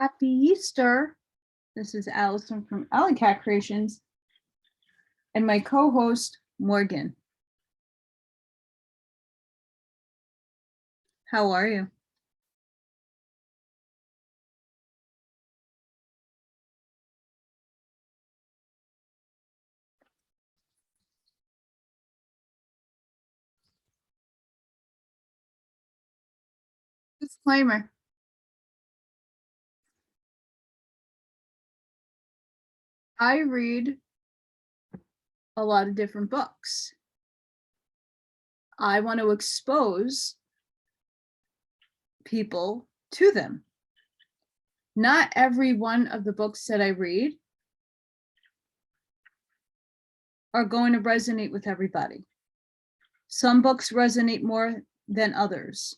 Happy Easter. This is Allison from Allykatkreations and my co-host, Morgan. How are you? Disclaimer. I read a lot of different books. I want to expose people to them. Not every one of the books that I read are going to resonate with everybody. Some books resonate more than others.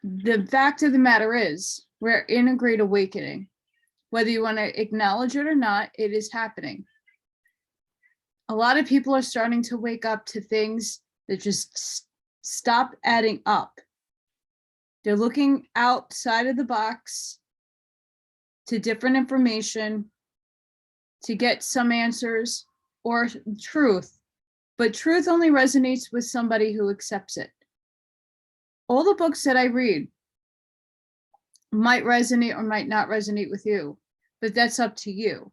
The fact of the matter is, we're in a great awakening. Whether you want to acknowledge it or not, it is happening. A lot of people are starting to wake up to things that just stop adding up. They're looking outside of the box to different information to get some answers or truth, but truth only resonates with somebody who accepts it. All the books that I read might resonate or might not resonate with you, but that's up to you.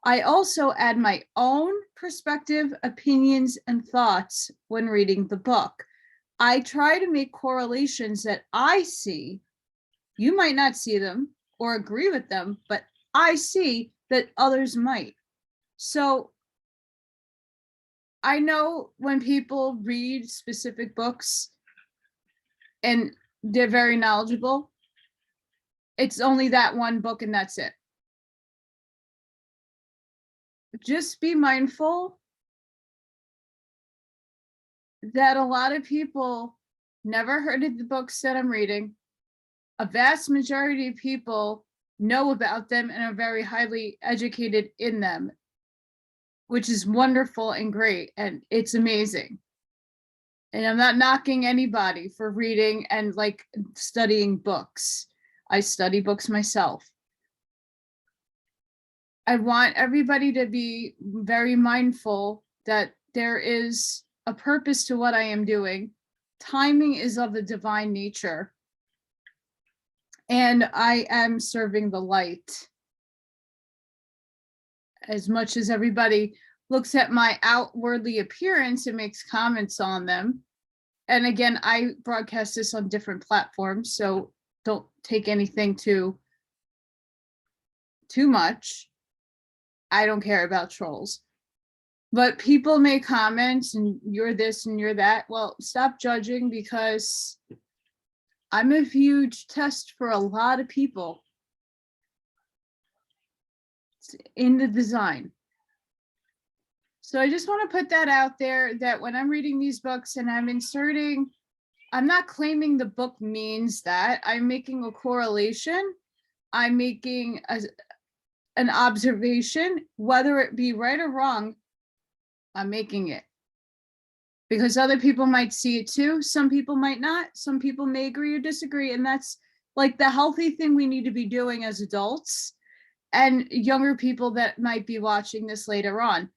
I also add my own perspective, opinions, and thoughts when reading the book. I try to make correlations that I see. You might not see them or agree with them, but I see that others might. So I know when people read specific books and they're very knowledgeable, it's only that one book and that's it. Just be mindful that a lot of people never heard of the books that I'm reading. A vast majority of people know about them and are very highly educated in them, which is wonderful and great, and it's amazing. And I'm not knocking anybody for reading and like studying books. I study books myself. I want everybody to be very mindful that there is a purpose to what I am doing. Timing is of the divine nature. And I am serving the light. As much as everybody looks at my outwardly appearance and makes comments on them. And again, I broadcast this on different platforms, so don't take anything too much. I don't care about trolls. But people make comments and you're this and you're that. Well, stop judging, because I'm a huge test for a lot of people in the design. So I just want to put that out there, that when I'm reading these books and I'm inserting, I'm not claiming the book means that. I'm making a correlation. I'm making an observation, whether it be right or wrong, I'm making it. Because other people might see it too. Some people might not. Some people may agree or disagree. And that's like the healthy thing we need to be doing as adults and younger people that might be watching this later on.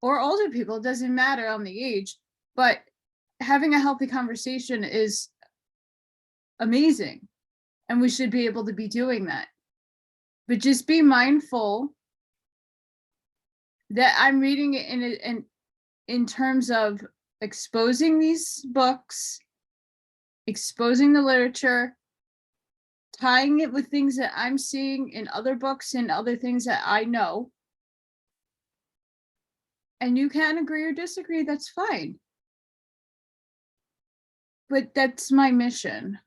Or older people, it doesn't matter on the age, but having a healthy conversation is amazing. And we should be able to be doing that. But just be mindful that I'm reading it in terms of exposing these books, exposing the literature, tying it with things that I'm seeing in other books and other things that I know. And you can agree or disagree, that's fine. But that's my mission.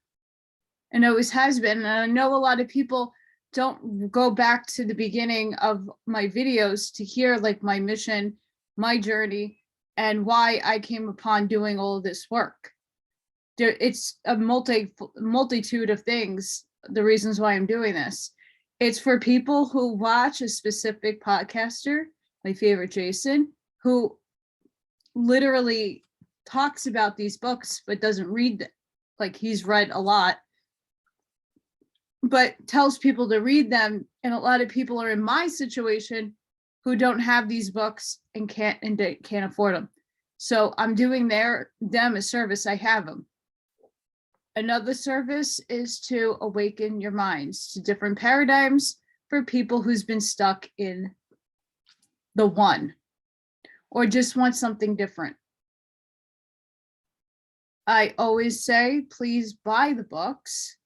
And always has been. And I know a lot of people don't go back to the beginning of my videos to hear like my mission, my journey, and why I came upon doing all of this work. It's a multitude of things, the reasons why I'm doing this. It's for people who watch a specific podcaster, my favorite Jason, who literally talks about these books but doesn't read them. Like, he's read a lot. but tells people to read them. And a lot of people are in my situation who don't have these books and can't afford them. So I'm doing them a service. I have them. Another service is to awaken your minds to different paradigms for people who's been stuck in the one or just want something different. I always say, please buy the books.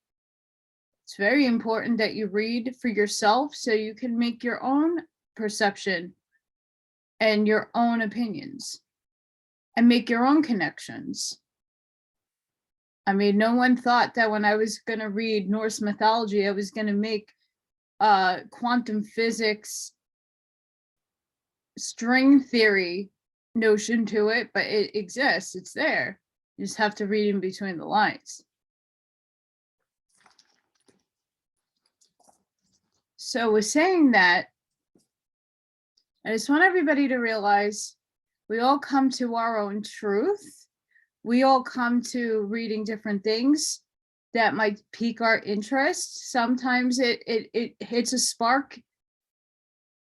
It's very important that you read for yourself so you can make your own perception and your own opinions and make your own connections. I mean, no one thought that when I was going to read Norse mythology, I was going to make quantum physics string theory notion to it, but it exists. It's there. You just have to read in between the lines. So with saying that, I just want everybody to realize we all come to our own truth. We all come to reading different things that might pique our interest. Sometimes it hits a spark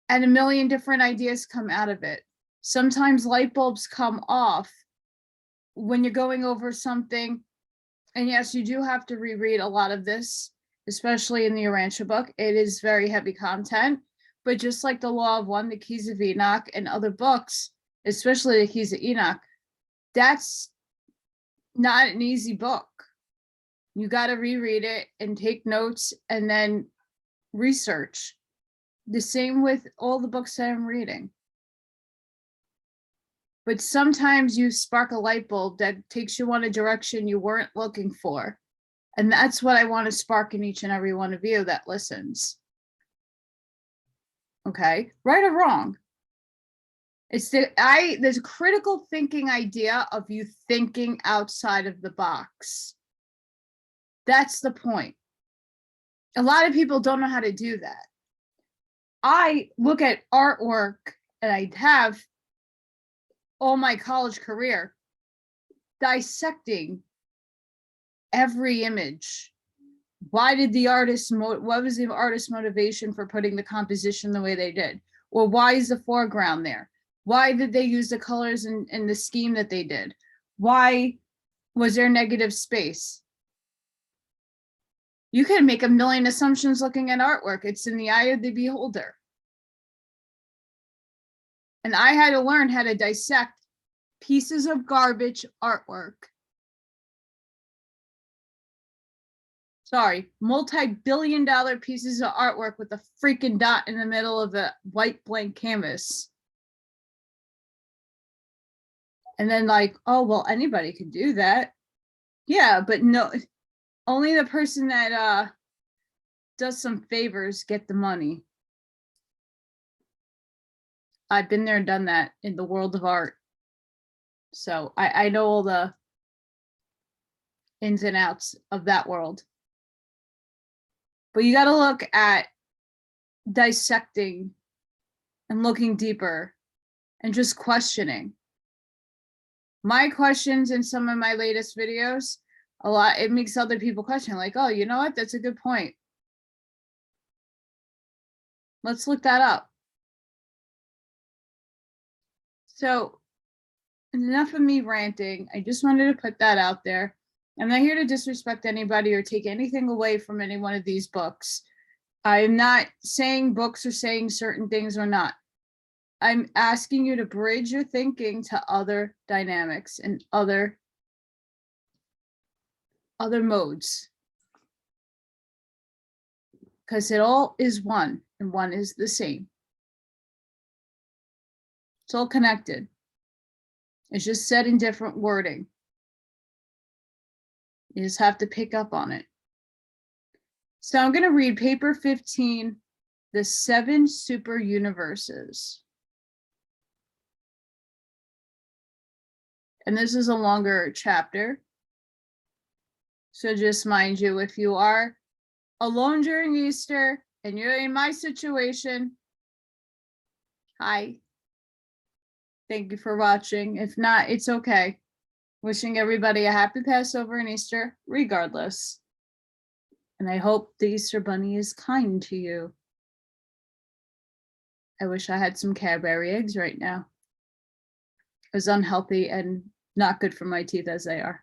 and a million different ideas come out of it. Sometimes light bulbs come off when you're going over something. And yes, you do have to reread a lot of this, especially in the Urantia book. It is very heavy content, but just like the Law of One, the Keys of Enoch, and other books, especially the Keys of Enoch, that's not an easy book. You got to reread it and take notes and then research. The same with all the books that I'm reading. But sometimes you spark a light bulb that takes you on a direction you weren't looking for. And that's what I want to spark in each and every one of you that listens. Okay, right or wrong. It's the critical thinking idea of you thinking outside of the box. That's the point. A lot of people don't know how to do that. I look at artwork, and I have all my college career dissecting every image. Why did the artist, what was the artist's motivation for putting the composition the way they did? Or why is the foreground there? Why did they use the colors and the scheme that they did? Why was there negative space? You can make a million assumptions looking at artwork. It's in the eye of the beholder. And I had to learn how to dissect pieces of garbage artwork. Sorry, multi-billion-dollar pieces of artwork with a freaking dot in the middle of the white blank canvas. And then like, oh, well, anybody could do that. Yeah, but no, only the person that does some favors get the money. I've been there and done that in the world of art. So I know all the ins and outs of that world. But you got to look at dissecting and looking deeper and just questioning. My questions in some of my latest videos, it makes other people question, like, oh, you know what? That's a good point. Let's look that up. So enough of me ranting. I just wanted to put that out there. I'm not here to disrespect anybody or take anything away from any one of these books. I'm not saying books are saying certain things or not. I'm asking you to bridge your thinking to other dynamics and other modes. Because it all is one and one is the same. It's all connected. It's just said in different wording. You just have to pick up on it. So I'm going to read paper 15, the 7 Superuniverses. And this is a longer chapter. So just mind you, if you are alone during Easter and you're in my situation, hi. Thank you for watching. If not, it's okay. Wishing everybody a happy Passover and Easter, regardless. And I hope the Easter Bunny is kind to you. I wish I had some Cadbury eggs right now. As unhealthy and not good for my teeth as they are.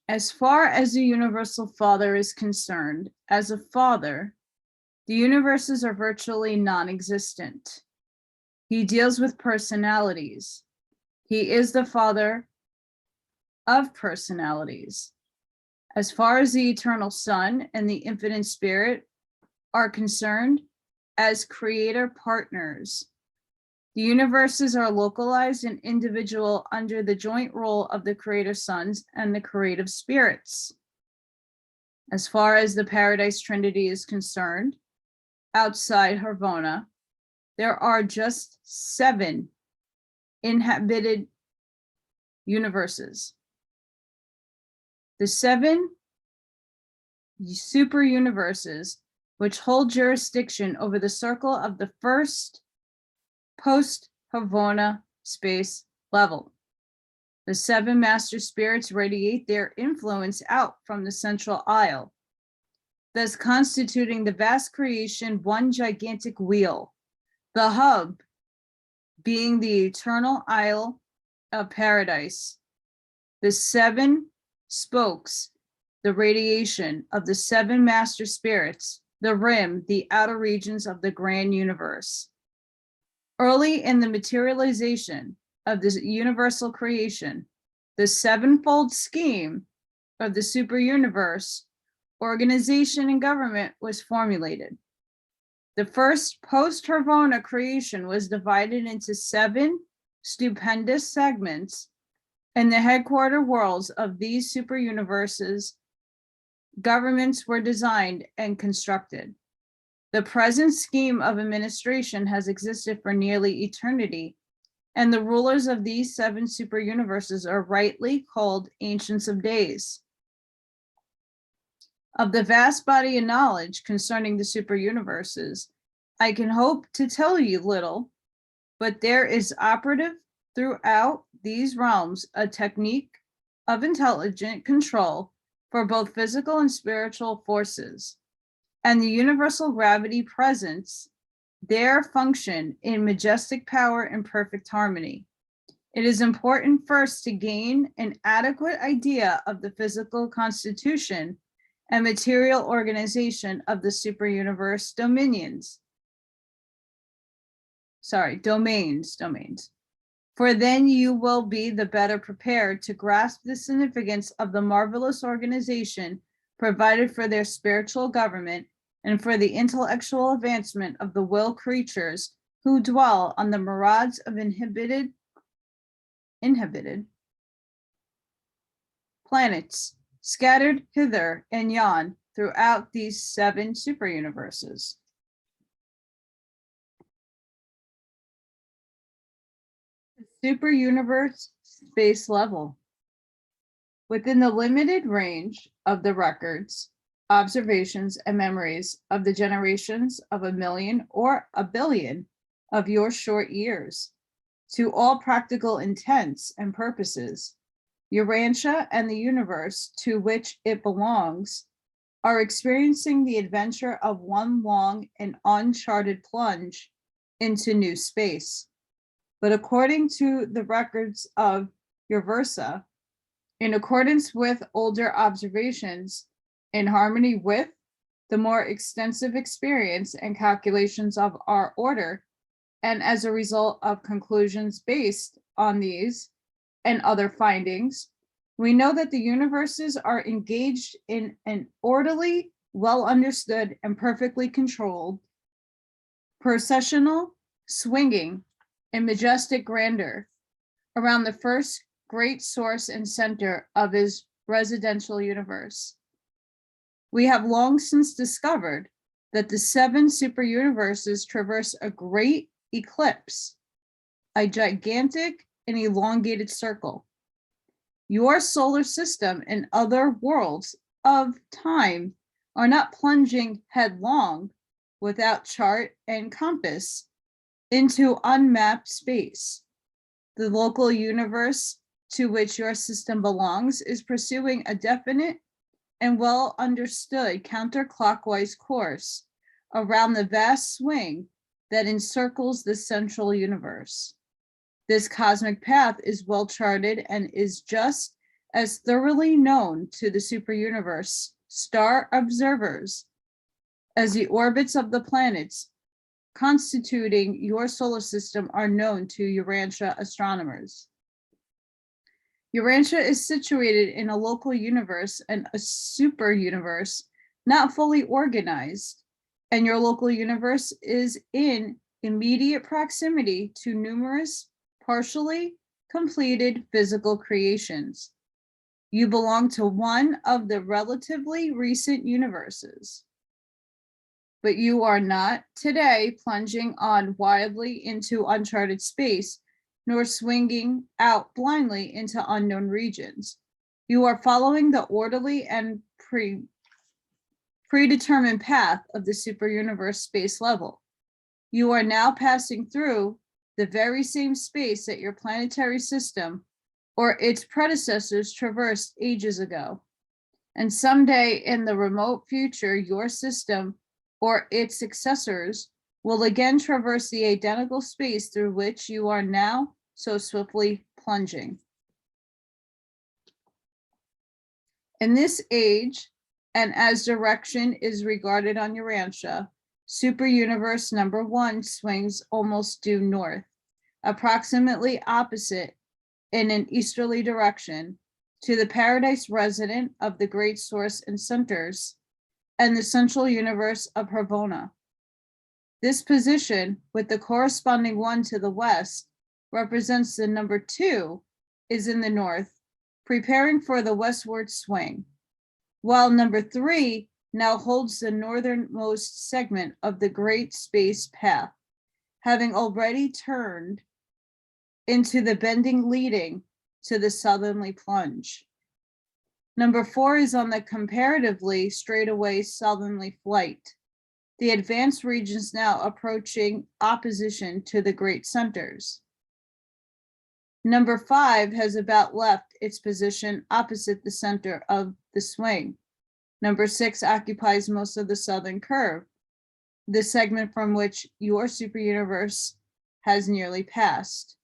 As far as the Universal Father is concerned, as a father, the universes are virtually non-existent. He deals with personalities. He is the father of personalities. As far as the Eternal Son and the Infinite Spirit are concerned, as creator partners, the universes are localized and individual under the joint role of the creator sons and the creative spirits. As far as the Paradise Trinity is concerned, outside Havona, there are just 7 inhabited universes. The 7 super universes, which hold jurisdiction over the circle of the first post-Havona space level. The 7 master spirits radiate their influence out from the central aisle, thus constituting the vast creation one gigantic wheel, the hub being the eternal isle of paradise. The 7 spokes, the radiation of the 7 master spirits, the rim, the outer regions of the grand universe. Early in the materialization of this universal creation, the 7-fold scheme of the super universe, organization and government was formulated. The first post-Havona creation was divided into 7 stupendous segments, and the headquarter worlds of these super universes governments were designed and constructed. The present scheme of administration has existed for nearly eternity, and the rulers of these 7 super universes are rightly called Ancients of Days. Of the vast body of knowledge concerning the super universes, I can hope to tell you little, but there is operative throughout these realms a technique of intelligent control for both physical and spiritual forces, and the universal gravity presents their function in majestic power and perfect harmony. It is important first to gain an adequate idea of the physical constitution and material organization of the super universe domains. For then you will be the better prepared to grasp the significance of the marvelous organization provided for their spiritual government and for the intellectual advancement of the will creatures who dwell on the myriads of inhabited planets scattered hither and yon throughout these 7 super universes. The super universe space level. Within the limited range of the records, observations, and memories of the generations of 1,000,000 or 1,000,000,000 of your short years, to all practical intents and purposes, Urantia and the universe to which it belongs are experiencing the adventure of one long and uncharted plunge into new space. But according to the records of Uversa, in accordance with older observations, in harmony with the more extensive experience and calculations of our order, and as a result of conclusions based on these and other findings, we know that the universes are engaged in an orderly, well understood, and perfectly controlled processional swinging in majestic grandeur around the first great source and center of his residential universe. We have long since discovered that the 7 super universes traverse a great eclipse, a gigantic and elongated circle. Your solar system and other worlds of time are not plunging headlong without chart and compass into unmapped space. The local universe to which your system belongs is pursuing a definite and well understood counterclockwise course around the vast swing that encircles the central universe. This cosmic path is well charted and is just as thoroughly known to the superuniverse star observers as the orbits of the planets constituting your solar system are known to Urantia astronomers. Urantia is situated in a local universe and a super universe not fully organized, and your local universe is in immediate proximity to numerous partially completed physical creations. You belong to one of the relatively recent universes, but you are not today plunging on wildly into uncharted space, nor swinging out blindly into unknown regions. You are following the orderly and predetermined path of the superuniverse space level. You are now passing through the very same space that your planetary system or its predecessors traversed ages ago. And someday in the remote future, your system or its successors will again traverse the identical space through which you are now so swiftly plunging. In this age, and as direction is regarded on Urantia, superuniverse number 1 swings almost due north, approximately opposite in an easterly direction to the paradise resident of the great source and centers and the central universe of Hervona. This position, with the corresponding one to the west, represents the number 2 is in the north, preparing for the westward swing, while number 3 now holds the northernmost segment of the great space path, having already turned into the bending leading to the southerly plunge. Number 4 is on the comparatively straightaway southerly flight, the advanced regions now approaching opposition to the great centers. Number 5 has about left its position opposite the center of the swing. Number 6 occupies most of the southern curve, the segment from which your superuniverse has nearly passed.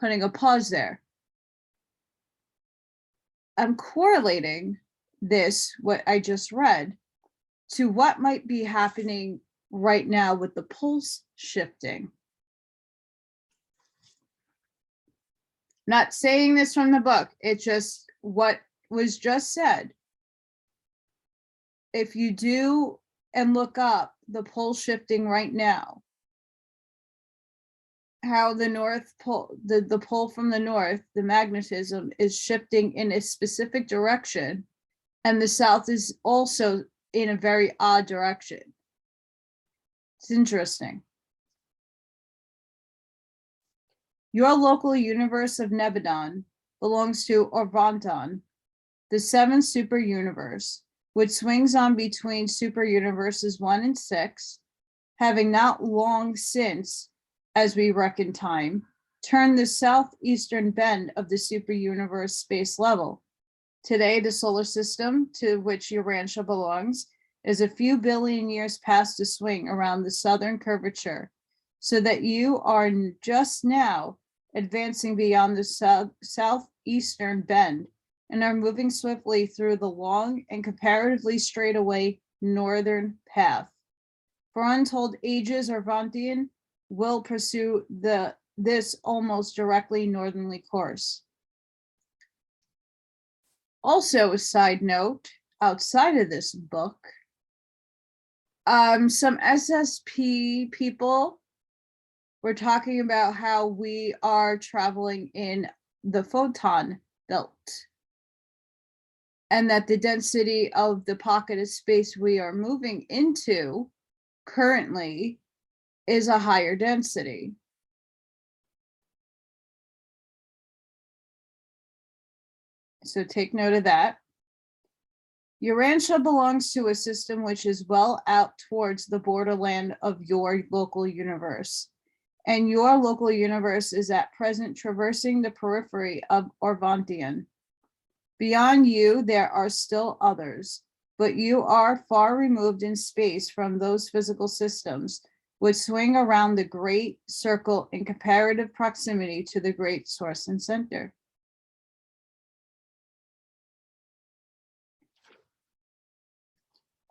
Putting a pause there. I'm correlating this, what I just read, to what might be happening right now with the poles shifting. Not saying this from the book, it's just what was just said. If you do and look up the pole shifting right now, how the north pole, the pole from the north, the magnetism is shifting in a specific direction, and the south is also in a very odd direction. It's interesting. Your local universe of Nebadon belongs to Orvanton, the 7th super universe, which swings on between super universes 1 and 6, having not long since, as we reckon time, turned the southeastern bend of the superuniverse space level. Today, the solar system to which Urantia belongs is a few billion years past the swing around the southern curvature, so that you are just now advancing beyond the southeastern bend and are moving swiftly through the long and comparatively straightaway northern path. For untold ages, Orvantian will pursue this almost directly northerly course. Also, a side note, outside of this book, some SSP people were talking about how we are traveling in the photon belt, and that the density of the pocket of space we are moving into currently is a higher density. So take note of that. Urantia belongs to a system which is well out towards the borderland of your local universe, and your local universe is at present traversing the periphery of Orvantian. Beyond you, there are still others, but you are far removed in space from those physical systems which swing around the great circle in comparative proximity to the great source and center.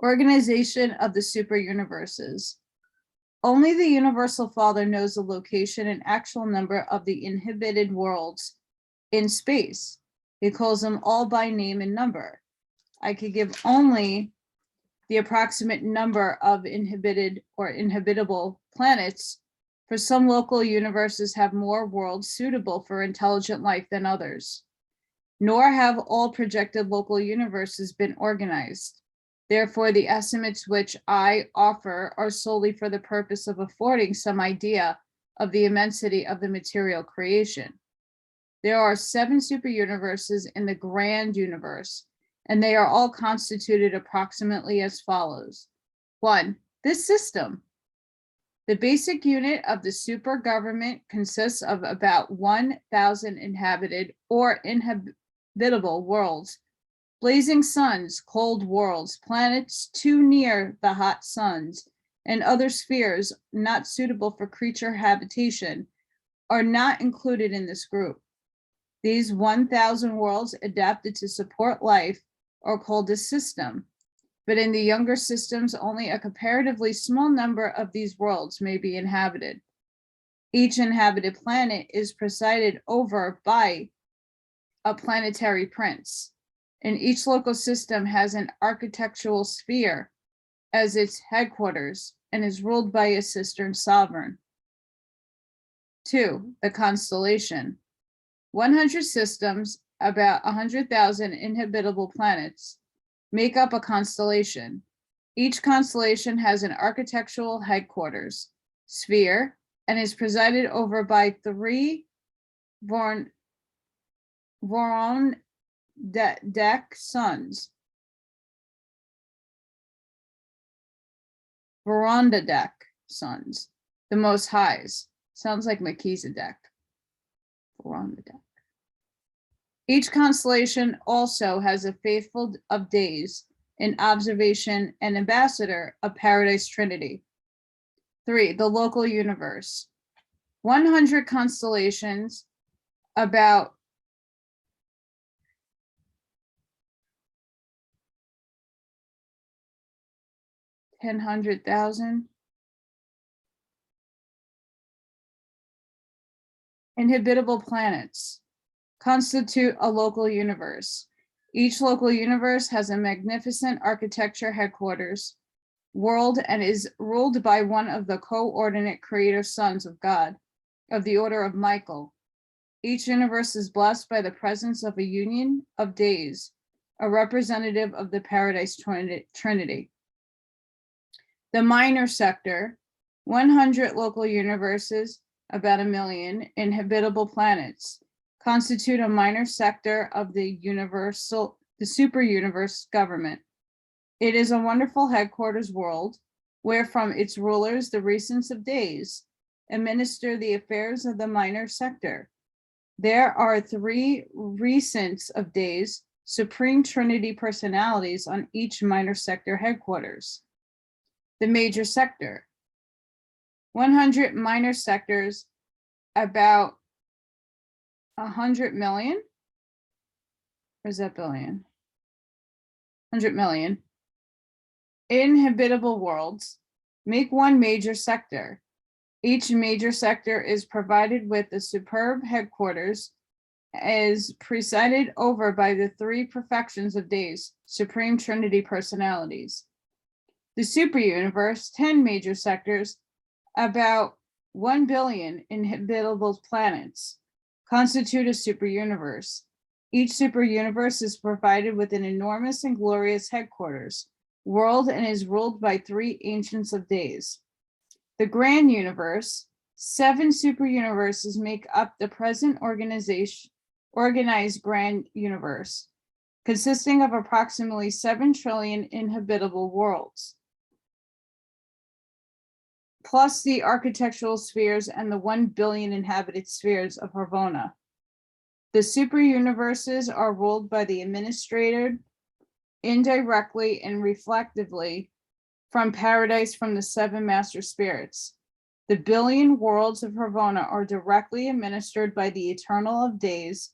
Organization of the superuniverses. Only the Universal Father knows the location and actual number of the inhibited worlds in space. He calls them all by name and number. I could give only the approximate number of inhibited or inhabitable planets, for some local universes have more worlds suitable for intelligent life than others. Nor have all projected local universes been organized. Therefore, the estimates which I offer are solely for the purpose of affording some idea of the immensity of the material creation. There are 7 superuniverses in the grand universe, and they are all constituted approximately as follows. 1, this system. The basic unit of the super government consists of about 1,000 inhabited or inhabitable worlds, blazing suns, cold worlds, planets too near the hot suns, and other spheres not suitable for creature habitation are not included in this group. These 1,000 worlds adapted to support life are called a system, but in the younger systems, only a comparatively small number of these worlds may be inhabited. Each inhabited planet is presided over by a planetary prince, and each local system has an architectural sphere as its headquarters and is ruled by a sister sovereign. 2, the constellation. 100 systems, about 100,000 inhabitable planets, make up a constellation. Each constellation has an architectural headquarters, sphere, and is presided over by 3 Vorondek suns. Vorondek suns, the Most Highs. Sounds like Melchizedek. Vorondek. Each constellation also has a faithful of days, an observation, and ambassador of Paradise Trinity. 3, the local universe. 100 constellations, about 100,000 inhabitable planets constitute a local universe. Each local universe has a magnificent architecture headquarters, world, and is ruled by one of the coordinate creator sons of God, of the order of Michael. Each universe is blessed by the presence of a union of days, a representative of the Paradise Trinity. The minor sector, 100 local universes, about 1 million inhabitable planets, constitute a minor sector of the super universe government. It is a wonderful headquarters world, where from its rulers, the recents of days, administer the affairs of the minor sector. There are 3 recents of days, supreme Trinity personalities on each minor sector headquarters. The major sector, 100 minor sectors, about 100 million, or is that billion? 100 million inhabitable worlds make one major sector. Each major sector is provided with a superb headquarters, is presided over by the 3 perfections of days, supreme Trinity personalities. The super universe, 10 major sectors, about 1 billion inhabitable planets, constitute a super universe. Each super universe is provided with an enormous and glorious headquarters, world, and is ruled by 3 ancients of days. The grand universe, 7 super universes make up the present organized grand universe, consisting of approximately 7 trillion inhabitable worlds. plus the architectural spheres and the 1 billion inhabited spheres of Harvona. The superuniverses are ruled by the administrator indirectly and reflectively from paradise from the 7 master spirits. The billion worlds of Harvona are directly administered by the Eternal of Days,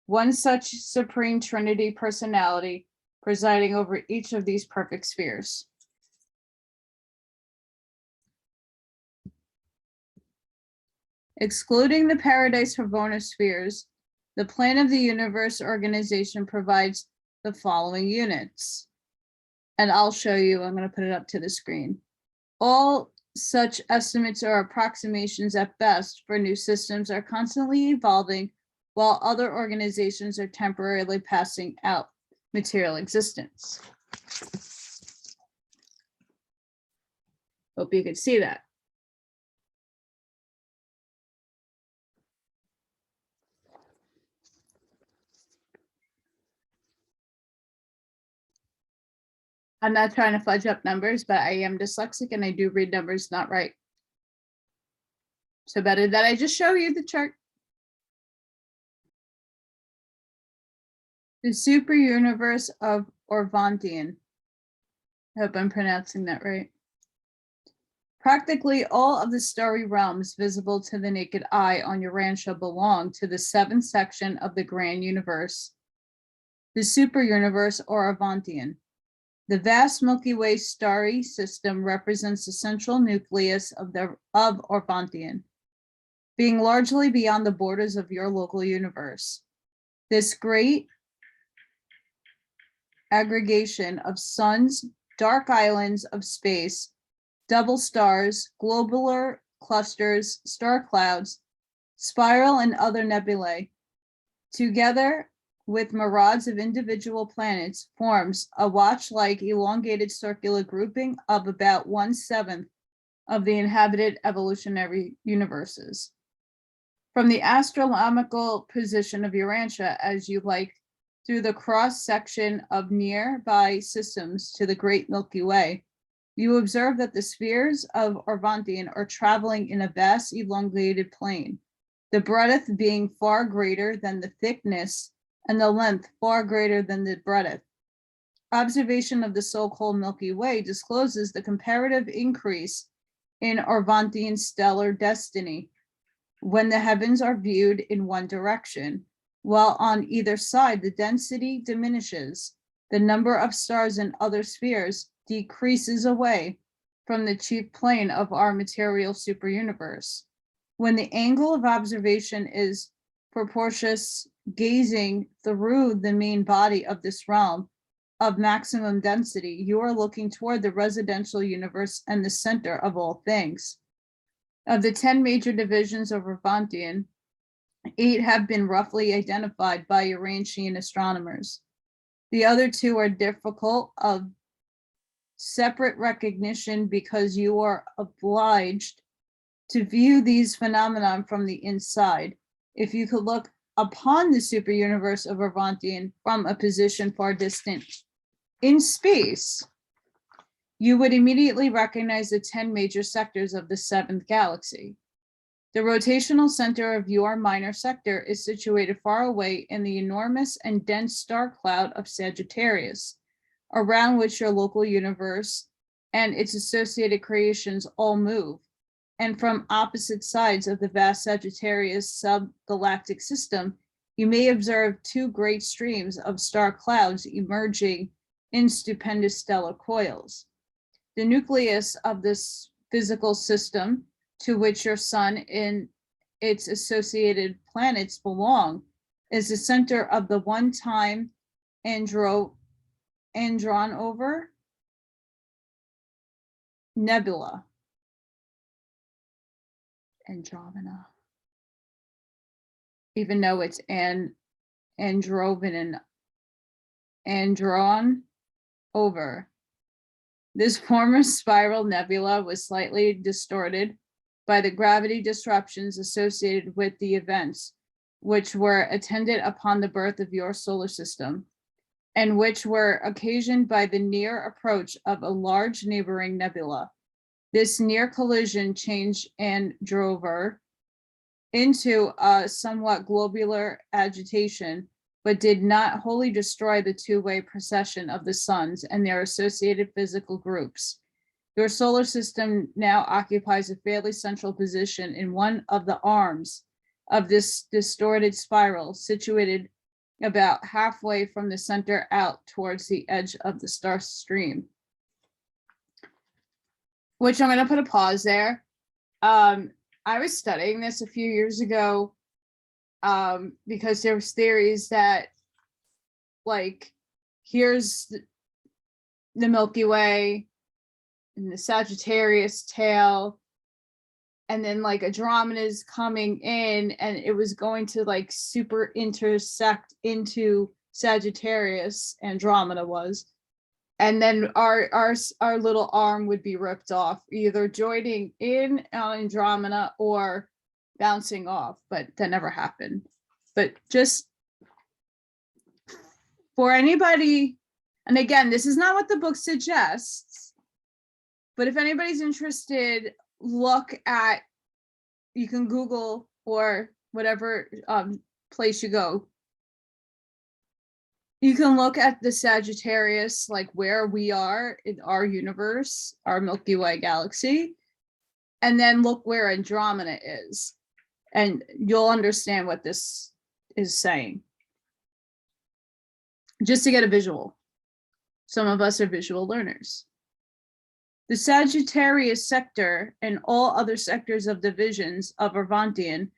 one such supreme Trinity personality presiding over each of these perfect spheres. Excluding the Paradise Harvona spheres, the Plan of the Universe organization provides the following units. And I'll show you, I'm going to put it up to the screen. All such estimates or approximations at best for new systems are constantly evolving, while other organizations are temporarily passing out material existence. Hope you could see that. I'm not trying to fudge up numbers, but I am dyslexic and I do read numbers not right. So better that I just show you the chart. The super universe of Urantia. I hope I'm pronouncing that right. Practically all of the starry realms visible to the naked eye on Urantia belong to the 7th section of the grand universe, the super universe or Urantia. The vast Milky Way starry system represents the central nucleus of Urantia, being largely beyond the borders of your local universe. This great aggregation of suns, dark islands of space, double stars, globular clusters, star clouds, spiral and other nebulae, together with myriads of individual planets, forms a watch-like elongated circular grouping of about 1/7 of the inhabited evolutionary universes. From the astronomical position of Urantia, as you like, through the cross-section of nearby systems to the Great Milky Way, you observe that the spheres of Urantia are traveling in a vast elongated plane, the breadth being far greater than the thickness and the length far greater than the breadth. Observation of the so-called Milky Way discloses the comparative increase in Urantia's stellar destiny when the heavens are viewed in one direction, while on either side the density diminishes, the number of stars and other spheres decreases away from the chief plane of our material superuniverse. When the angle of observation is propitious, gazing through the main body of this realm of maximum density, you are looking toward the residential universe and the center of all things. Of the 10 major divisions of Urantia, 8 have been roughly identified by Urantian astronomers. The other 2 are difficult of separate recognition because you are obliged to view these phenomena from the inside. If you could look upon the superuniverse of Urantia from a position far distant in space, you would immediately recognize the 10 major sectors of the 7th galaxy. The rotational center of your minor sector is situated far away in the enormous and dense star cloud of Sagittarius, around which your local universe and its associated creations all move. And from opposite sides of the vast Sagittarius subgalactic system, you may observe 2 great streams of star clouds emerging in stupendous stellar coils. The nucleus of this physical system, to which your sun and its associated planets belong, is the center of the one-time Andronover Nebula. Andromeda. Even though it's Andron over. This former spiral nebula was slightly distorted by the gravity disruptions associated with the events which were attendant upon the birth of your solar system, and which were occasioned by the near approach of a large neighboring nebula. This near collision changed Androver into a somewhat globular agitation, but did not wholly destroy the two-way precession of the suns and their associated physical groups. Your solar system now occupies a fairly central position in one of the arms of this distorted spiral, situated about halfway from the center out towards the edge of the star stream. Which I'm going to put a pause there. I was studying this a few years ago because there was theories that, like, here's the Milky Way and the Sagittarius tail, and then like Andromeda is coming in, and it was going to like super intersect into Sagittarius. Andromeda was. And then our little arm would be ripped off, either joining in Andromeda or bouncing off, but that never happened. But just for anybody, and again, this is not what the book suggests, but if anybody's interested, look at, you can Google or whatever place you go. You can look at the Sagittarius, like where we are in our universe, our Milky Way galaxy, and then look where Andromeda is, and you'll understand what this is saying. Just to get a visual. Some of us are visual learners. The Sagittarius sector and all other sectors of divisions of Urantia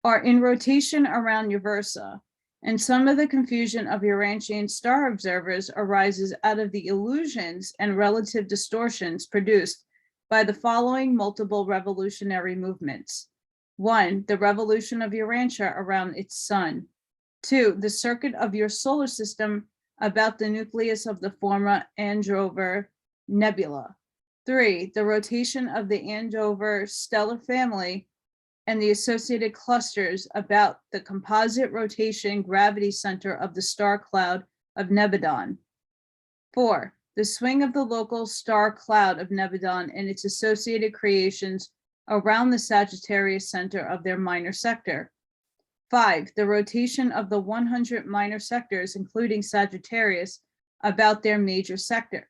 are in rotation around Uversa, and some of the confusion of Urantian star observers arises out of the illusions and relative distortions produced by the following multiple revolutionary movements. 1, the revolution of Urantia around its sun. 2, the circuit of your solar system about the nucleus of the former Androver Nebula. 3, the rotation of the Androver stellar family and the associated clusters about the composite rotation gravity center of the star cloud of Nebadon. 4, the swing of the local star cloud of Nebadon and its associated creations around the Sagittarius center of their minor sector. 5, the rotation of the 100 minor sectors, including Sagittarius, about their major sector.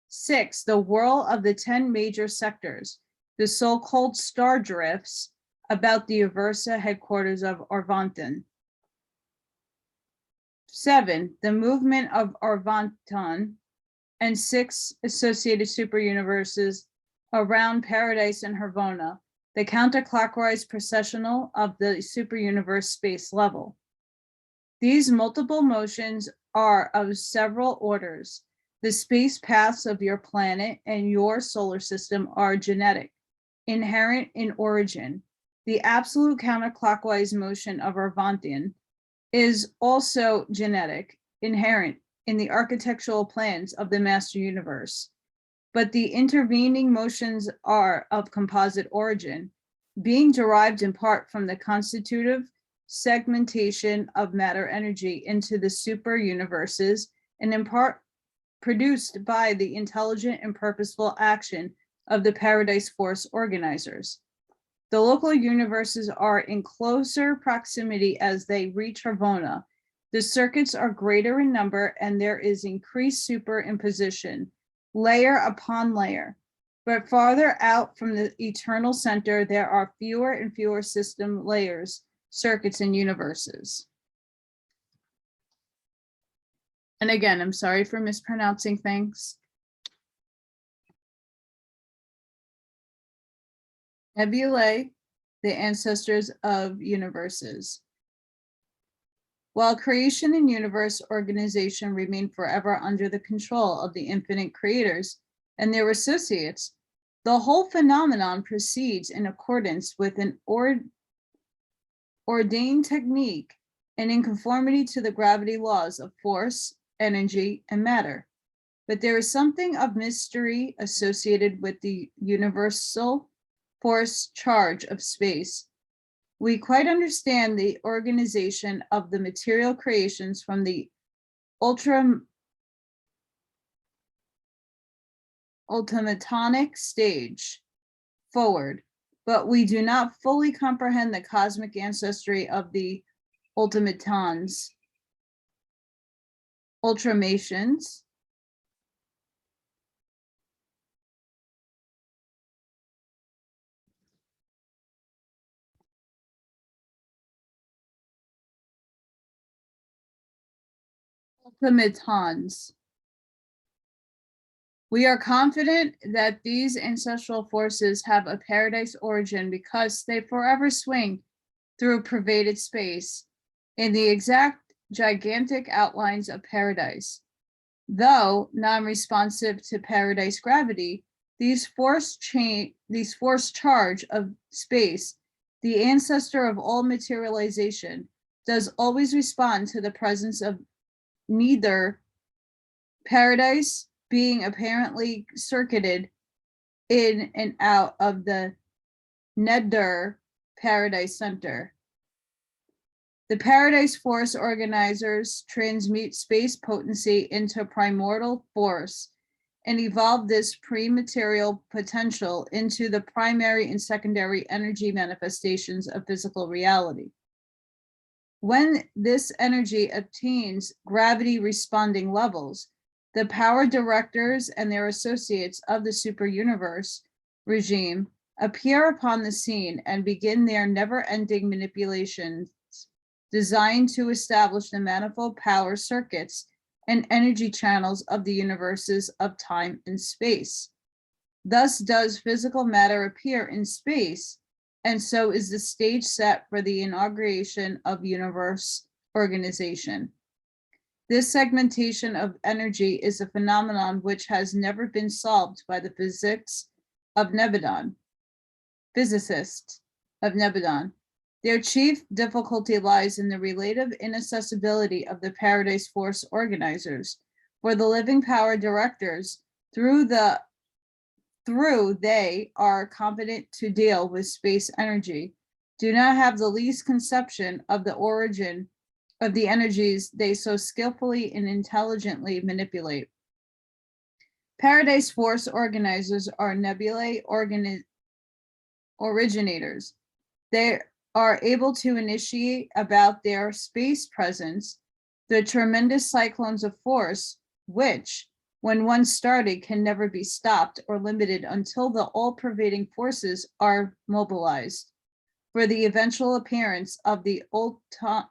6, the whirl of the 10 major sectors, the so-called star drifts, about the Uversa headquarters of Urantia. 7, the movement of Urantia, and 6 associated superuniverses around Paradise and Havona, the counterclockwise precessional of the superuniverse space level. These multiple motions are of several orders. The space paths of your planet and your solar system are genetic, inherent in origin. The absolute counterclockwise motion of Urantia is also genetic, inherent in the architectural plans of the master universe. But the intervening motions are of composite origin, being derived in part from the constitutive segmentation of matter energy into the superuniverses, and in part produced by the intelligent and purposeful action of the Paradise Force organizers. The local universes are in closer proximity as they reach Havona. The circuits are greater in number and there is increased superimposition, layer upon layer. But farther out from the eternal center, there are fewer and fewer system layers, circuits, and universes. And again, I'm sorry for mispronouncing things. Nebulae, the ancestors of universes. While creation and universe organization remain forever under the control of the infinite creators and their associates, the whole phenomenon proceeds in accordance with an ordained technique and in conformity to the gravity laws of force, energy, and matter. But there is something of mystery associated with the universal force charge of space. We quite understand the organization of the material creations from the ultimatonic stage, forward, but we do not fully comprehend the cosmic ancestry of the ultimatons, ultramations, ultimatons. We are confident that these ancestral forces have a paradise origin because they forever swing through pervaded space in the exact gigantic outlines of paradise. Though non-responsive to paradise gravity, these force charge of space, the ancestor of all materialization, does always respond to the presence of neither paradise being apparently circuited in and out of the Nether paradise center. The paradise force organizers transmute space potency into primordial force and evolve this pre-material potential into the primary and secondary energy manifestations of physical reality. When this energy obtains gravity responding levels, the power directors and their associates of the superuniverse regime appear upon the scene and begin their never-ending manipulations designed to establish the manifold power circuits and energy channels of the universes of time and space. Thus does physical matter appear in space, and so is the stage set for the inauguration of universe organization. This segmentation of energy is a phenomenon which has never been solved by the physicists of Nebadon. Their chief difficulty lies in the relative inaccessibility of the paradise force organizers, for the living power directors, through they are competent to deal with space energy, do not have the least conception of the origin of the energies they so skillfully and intelligently manipulate. Paradise force organizers are nebulae originators. They are able to initiate about their space presence the tremendous cyclones of force, which, when once started, can never be stopped or limited until the all-pervading forces are mobilized for the eventual appearance of the ultimatonic.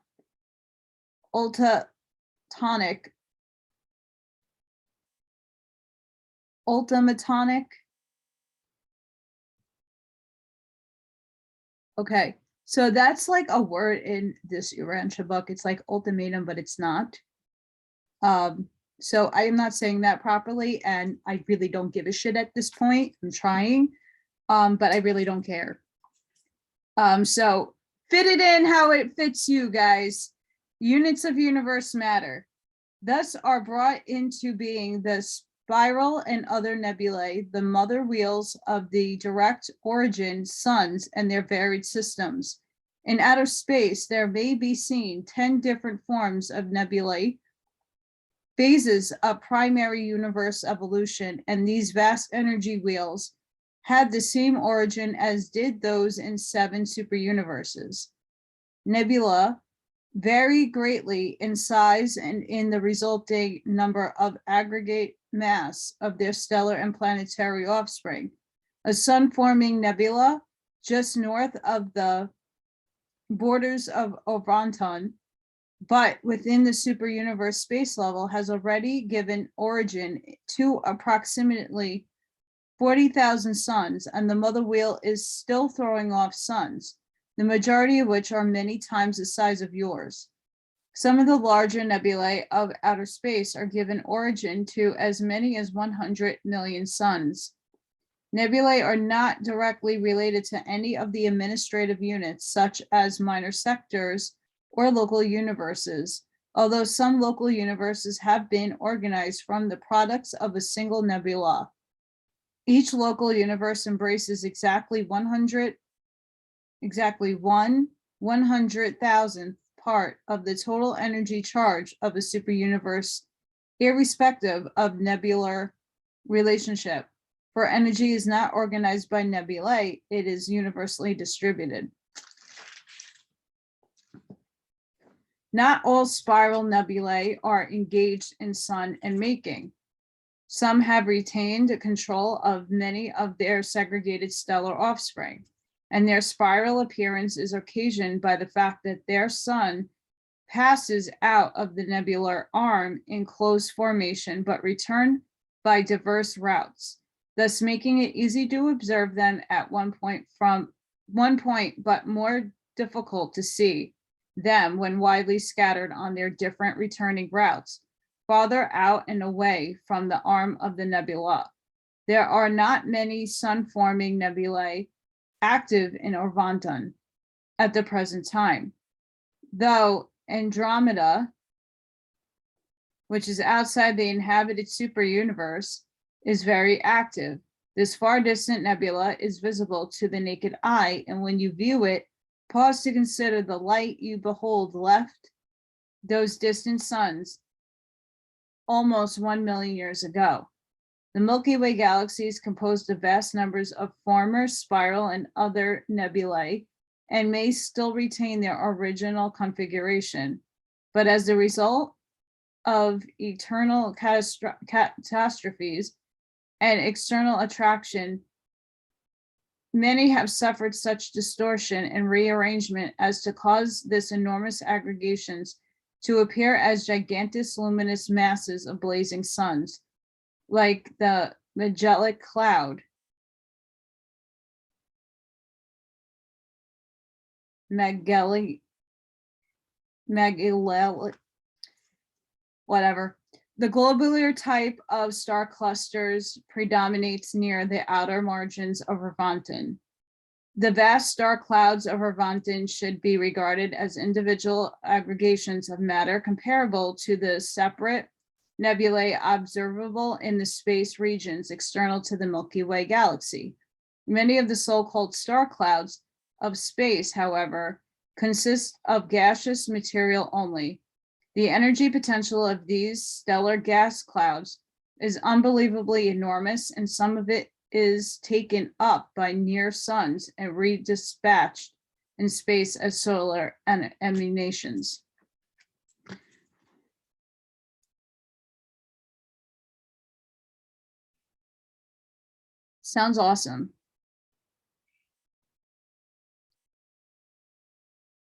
Okay, so that's like a word in this Urantia book. It's like ultimatum, but it's not. So I am not saying that properly, and I really don't give a shit at this point. I'm trying, but I really don't care. So fit it in how it fits you guys. Units of universe matter. Thus are brought into being the spiral and other nebulae, the mother wheels of the direct origin suns and their varied systems. In outer space, there may be seen 10 different forms of nebulae, phases of primary universe evolution, and these vast energy wheels had the same origin as did those in 7 superuniverses. Nebula vary greatly in size and in the resulting number of aggregate mass of their stellar and planetary offspring. A sun-forming nebula just north of the borders of Urantia, but within the superuniverse space level, has already given origin to approximately 40,000 suns, and the mother wheel is still throwing off suns, the majority of which are many times the size of yours. Some of the larger nebulae of outer space are given origin to as many as 100 million suns. Nebulae are not directly related to any of the administrative units, such as minor sectors or local universes, although some local universes have been organized from the products of a single nebula. Each local universe embraces exactly 1/100,000th part of the total energy charge of a superuniverse, irrespective of nebular relationship. for energy is not organized by nebulae, it is universally distributed. Not all spiral nebulae are engaged in sun and making. Some have retained control of many of their segregated stellar offspring, and their spiral appearance is occasioned by the fact that their sun passes out of the nebular arm in close formation, but return by diverse routes, thus making it easy to observe them at one point, but more difficult to see them when widely scattered on their different returning routes, farther out and away from the arm of the nebula. There are not many sun-forming nebulae active in Urantia at the present time, though Andromeda, which is outside the inhabited superuniverse, is very active. This far distant nebula is visible to the naked eye, and when you view it, pause to consider the light you behold left those distant suns almost 1 million years ago. The Milky Way galaxy is composed of vast numbers of former spiral and other nebulae, and may still retain their original configuration. But as a result of eternal catastrophes and external attraction, many have suffered such distortion and rearrangement as to cause this enormous aggregations to appear as gigantic luminous masses of blazing suns, like the Magellanic Cloud, whatever. The globular type of star clusters predominates near the outer margins of Urantia. The vast star clouds of Urantia should be regarded as individual aggregations of matter comparable to the separate nebulae observable in the space regions external to the Milky Way galaxy. Many of the so-called star clouds of space, however, consist of gaseous material only. The energy potential of these stellar gas clouds is unbelievably enormous, and some of it is taken up by near suns and redispatched in space as solar emanations. Sounds awesome.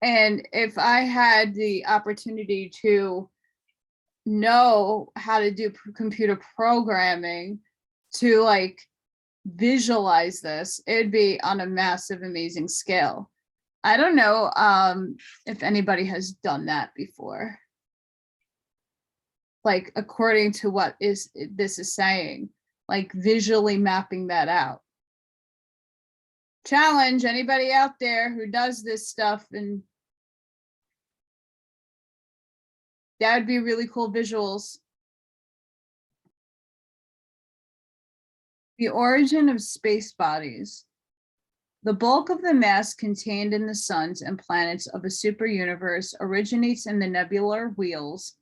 And if I had the opportunity to know how to do computer programming to like visualize this, it'd be on a massive, amazing scale. I don't know if anybody has done that before. Like according to what this is saying, like visually mapping that out. Challenge anybody out there who does this stuff, and that would be really cool visuals. The origin of space bodies. The bulk of the mass contained in the suns and planets of a superuniverse originates in the nebular wheels.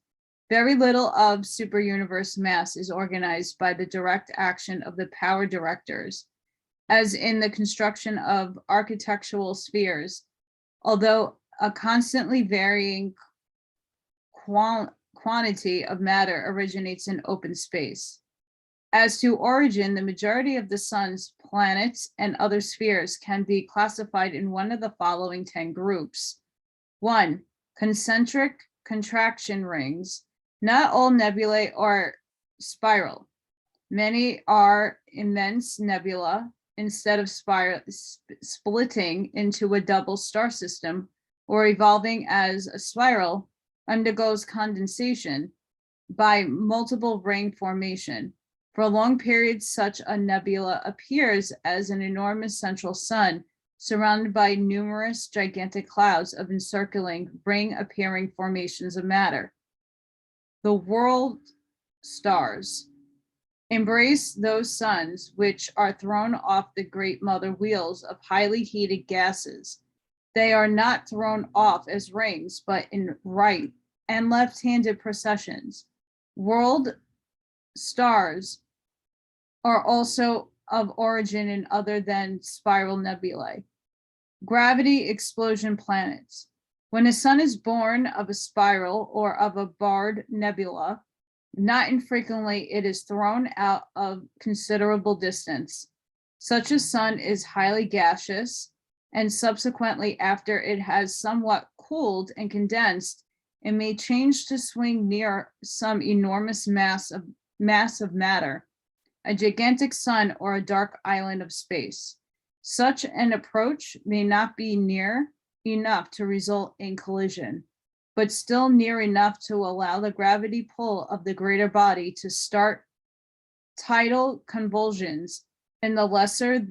Very little of superuniverse mass is organized by the direct action of the power directors, as in the construction of architectural spheres, although a constantly varying quantity of matter originates in open space. As to origin, the majority of the suns, planets, and other spheres can be classified in one of the following 10 groups. 1, concentric contraction rings. Not all nebulae are spiral. Many are immense nebula. Instead of splitting into a double star system or evolving as a spiral, undergoes condensation by multiple ring formation. For long periods, such a nebula appears as an enormous central sun surrounded by numerous gigantic clouds of encircling ring-appearing formations of matter. The world stars embrace those suns which are thrown off the great mother wheels of highly heated gases. They are not thrown off as rings, but in right and left-handed processions. World stars are also of origin in other than spiral nebulae. Gravity explosion planets. When a sun is born of a spiral or of a barred nebula, not infrequently it is thrown out of considerable distance. Such a sun is highly gaseous, and subsequently, after it has somewhat cooled and condensed, it may change to swing near some enormous mass of matter, a gigantic sun or a dark island of space. Such an approach may not be near enough to result in collision, but still near enough to allow the gravity pull of the greater body to start tidal convulsions in the lesser,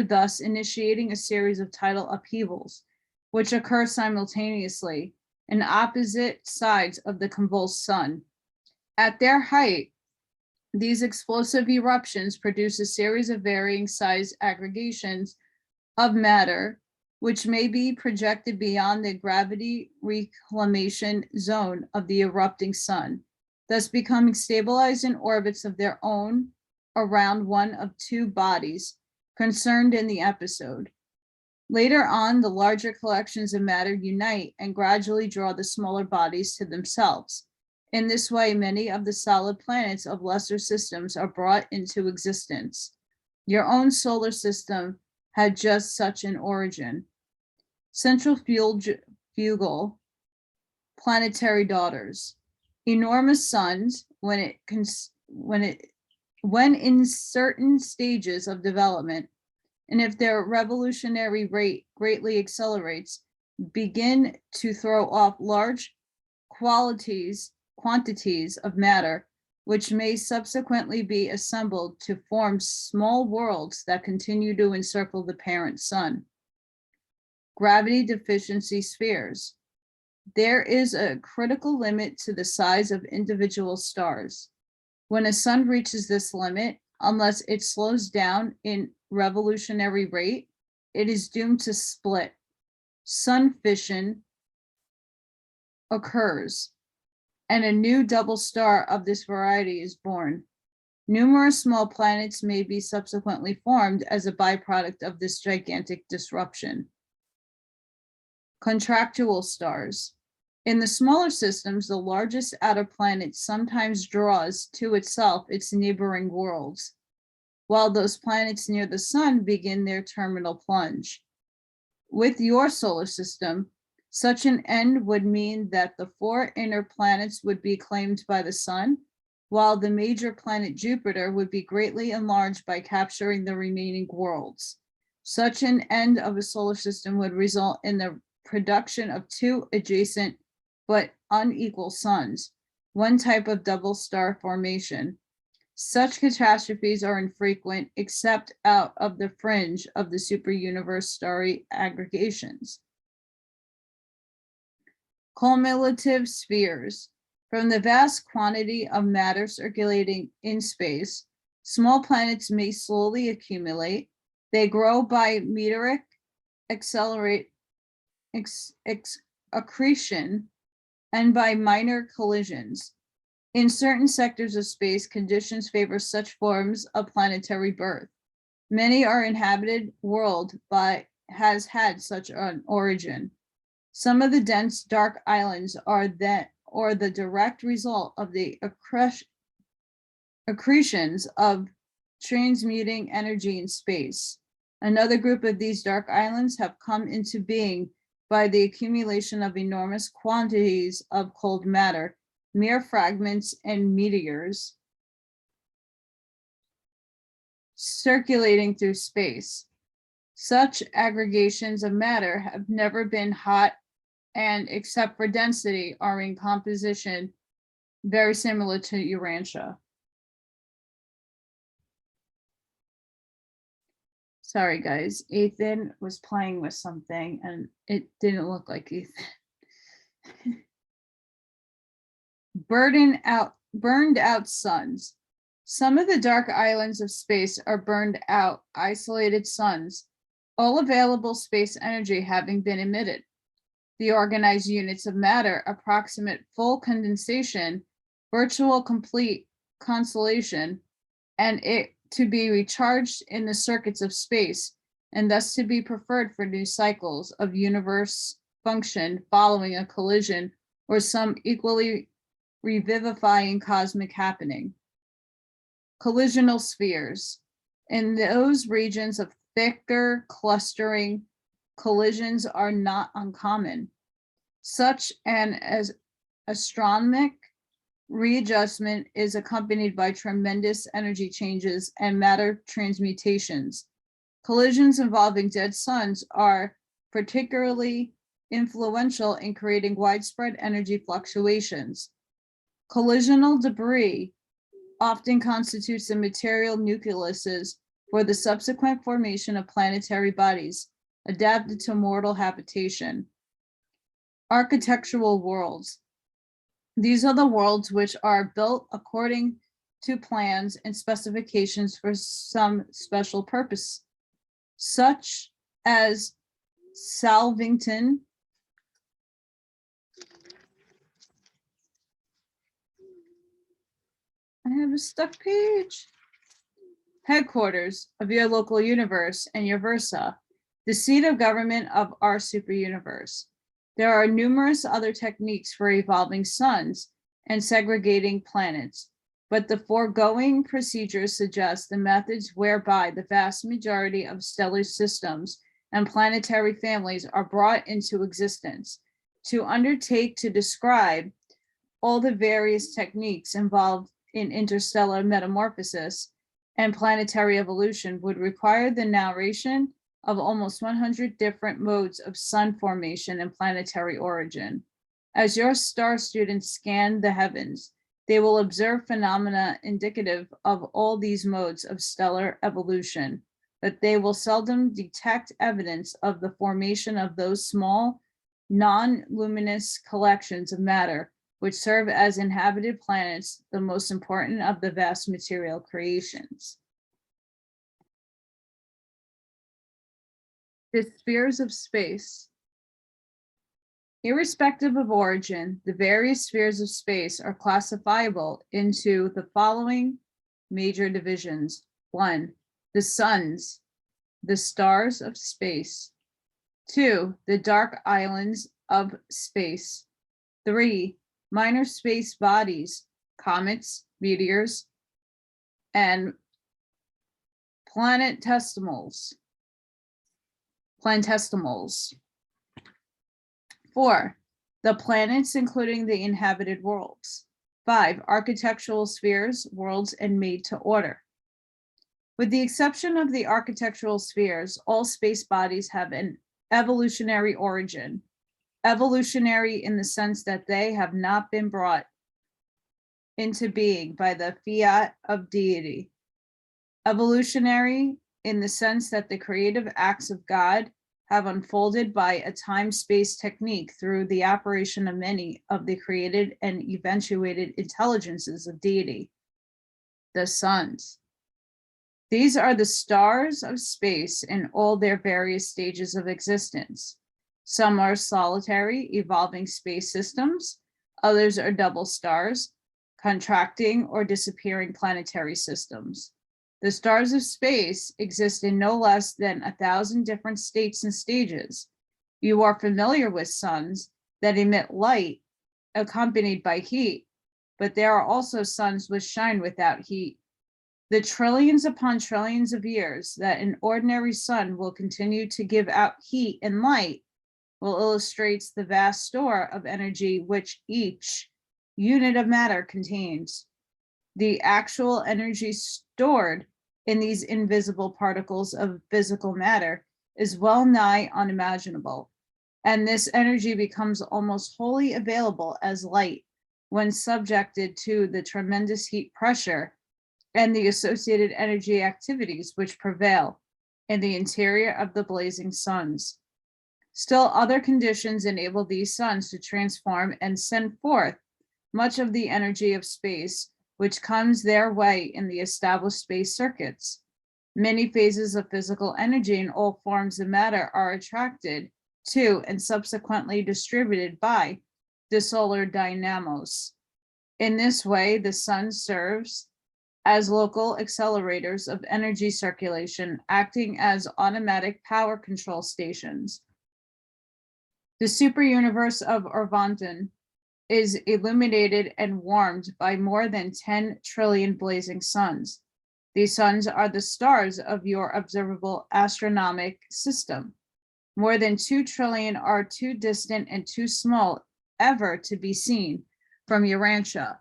thus initiating a series of tidal upheavals, which occur simultaneously in opposite sides of the convulsed sun. At their height, these explosive eruptions produce a series of varying size aggregations of matter, which may be projected beyond the gravity reclamation zone of the erupting sun, thus becoming stabilized in orbits of their own around one of two bodies concerned in the episode. Later on, the larger collections of matter unite and gradually draw the smaller bodies to themselves. In this way, many of the solid planets of lesser systems are brought into existence. Your own solar system had just such an origin. Central fugal planetary daughters. Enormous suns, when in certain stages of development, and if their revolutionary rate greatly accelerates, begin to throw off large quantities of matter, which may subsequently be assembled to form small worlds that continue to encircle the parent sun. Gravity deficiency spheres. There is a critical limit to the size of individual stars. When a sun reaches this limit, unless it slows down in revolutionary rate, it is doomed to split. Sun fission occurs, and a new double star of this variety is born. Numerous small planets may be subsequently formed as a byproduct of this gigantic disruption. Contractual stars. In the smaller systems, the largest outer planet sometimes draws to itself its neighboring worlds, while those planets near the sun begin their terminal plunge. With your solar system, such an end would mean that the four inner planets would be claimed by the sun, while the major planet Jupiter would be greatly enlarged by capturing the remaining worlds. Such an end of a solar system would result in the production of two adjacent but unequal suns, one type of double star formation. Such catastrophes are infrequent except out of the fringe of the superuniverse starry aggregations. Cumulative spheres. From the vast quantity of matter circulating in space, small planets may slowly accumulate. They grow by meteoric accretion and by minor collisions. In certain sectors of space, conditions favor such forms of planetary birth. Many are inhabited world but has had such an origin. Some of the dense dark islands are the direct result of the accretions of transmuting energy in space. Another group of these dark islands have come into being by the accumulation of enormous quantities of cold matter, mere fragments and meteors circulating through space. Such aggregations of matter have never been hot and, except for density, are in composition very similar to Urantia. Sorry, guys. Ethan was playing with something and it didn't look like Ethan. Burned out suns. Some of the dark islands of space are burned out, isolated suns, all available space energy having been emitted. The organized units of matter approximate full condensation, virtual complete consolidation, and it to be recharged in the circuits of space, and thus to be preferred for new cycles of universe function following a collision or some equally revivifying cosmic happening. Collisional spheres. In those regions of thicker clustering, collisions are not uncommon. Such an astronomic readjustment is accompanied by tremendous energy changes and matter transmutations. Collisions involving dead suns are particularly influential in creating widespread energy fluctuations. Collisional debris often constitutes the material nucleuses for the subsequent formation of planetary bodies adapted to mortal habitation. Architectural worlds. These are the worlds which are built according to plans and specifications for some special purpose, such as Salvington, I have a stuck page. Headquarters of your local universe and your versa, the seat of government of our superuniverse. There are numerous other techniques for evolving suns and segregating planets, but the foregoing procedures suggest the methods whereby the vast majority of stellar systems and planetary families are brought into existence. To undertake to describe all the various techniques involved in interstellar metamorphosis and planetary evolution would require the narration of almost 100 different modes of sun formation and planetary origin. As your star students scan the heavens, they will observe phenomena indicative of all these modes of stellar evolution, but they will seldom detect evidence of the formation of those small, non-luminous collections of matter which serve as inhabited planets, the most important of the vast material creations. The spheres of space. Irrespective of origin, the various spheres of space are classifiable into the following major divisions. 1, the suns, the stars of space. 2, the dark islands of space. 3, minor space bodies, comets, meteors, and planetesimals. 4, the planets, including the inhabited worlds. 5, architectural spheres, worlds, and made to order. With the exception of the architectural spheres, all space bodies have an evolutionary origin. Evolutionary in the sense that they have not been brought into being by the fiat of deity. Evolutionary in the sense that the creative acts of God have unfolded by a time-space technique through the operation of many of the created and eventuated intelligences of deity. The suns. These are the stars of space in all their various stages of existence. Some are solitary, evolving space systems. Others are double stars, contracting or disappearing planetary systems. The stars of space exist in no less than 1,000 different states and stages. You are familiar with suns that emit light accompanied by heat, but there are also suns which shine without heat. The trillions upon trillions of years that an ordinary sun will continue to give out heat and light will illustrates the vast store of energy which each unit of matter contains. The actual energy stored in these invisible particles of physical matter is well nigh unimaginable, and this energy becomes almost wholly available as light when subjected to the tremendous heat pressure and the associated energy activities which prevail in the interior of the blazing suns. Still, other conditions enable these suns to transform and send forth much of the energy of space which comes their way in the established space circuits. Many phases of physical energy in all forms of matter are attracted to and subsequently distributed by the solar dynamos. In this way, the sun serves as local accelerators of energy circulation, acting as automatic power control stations. The superuniverse of Urantia is illuminated and warmed by more than 10 trillion blazing suns. These suns are the stars of your observable astronomic system. More than 2 trillion are too distant and too small ever to be seen from Urantia.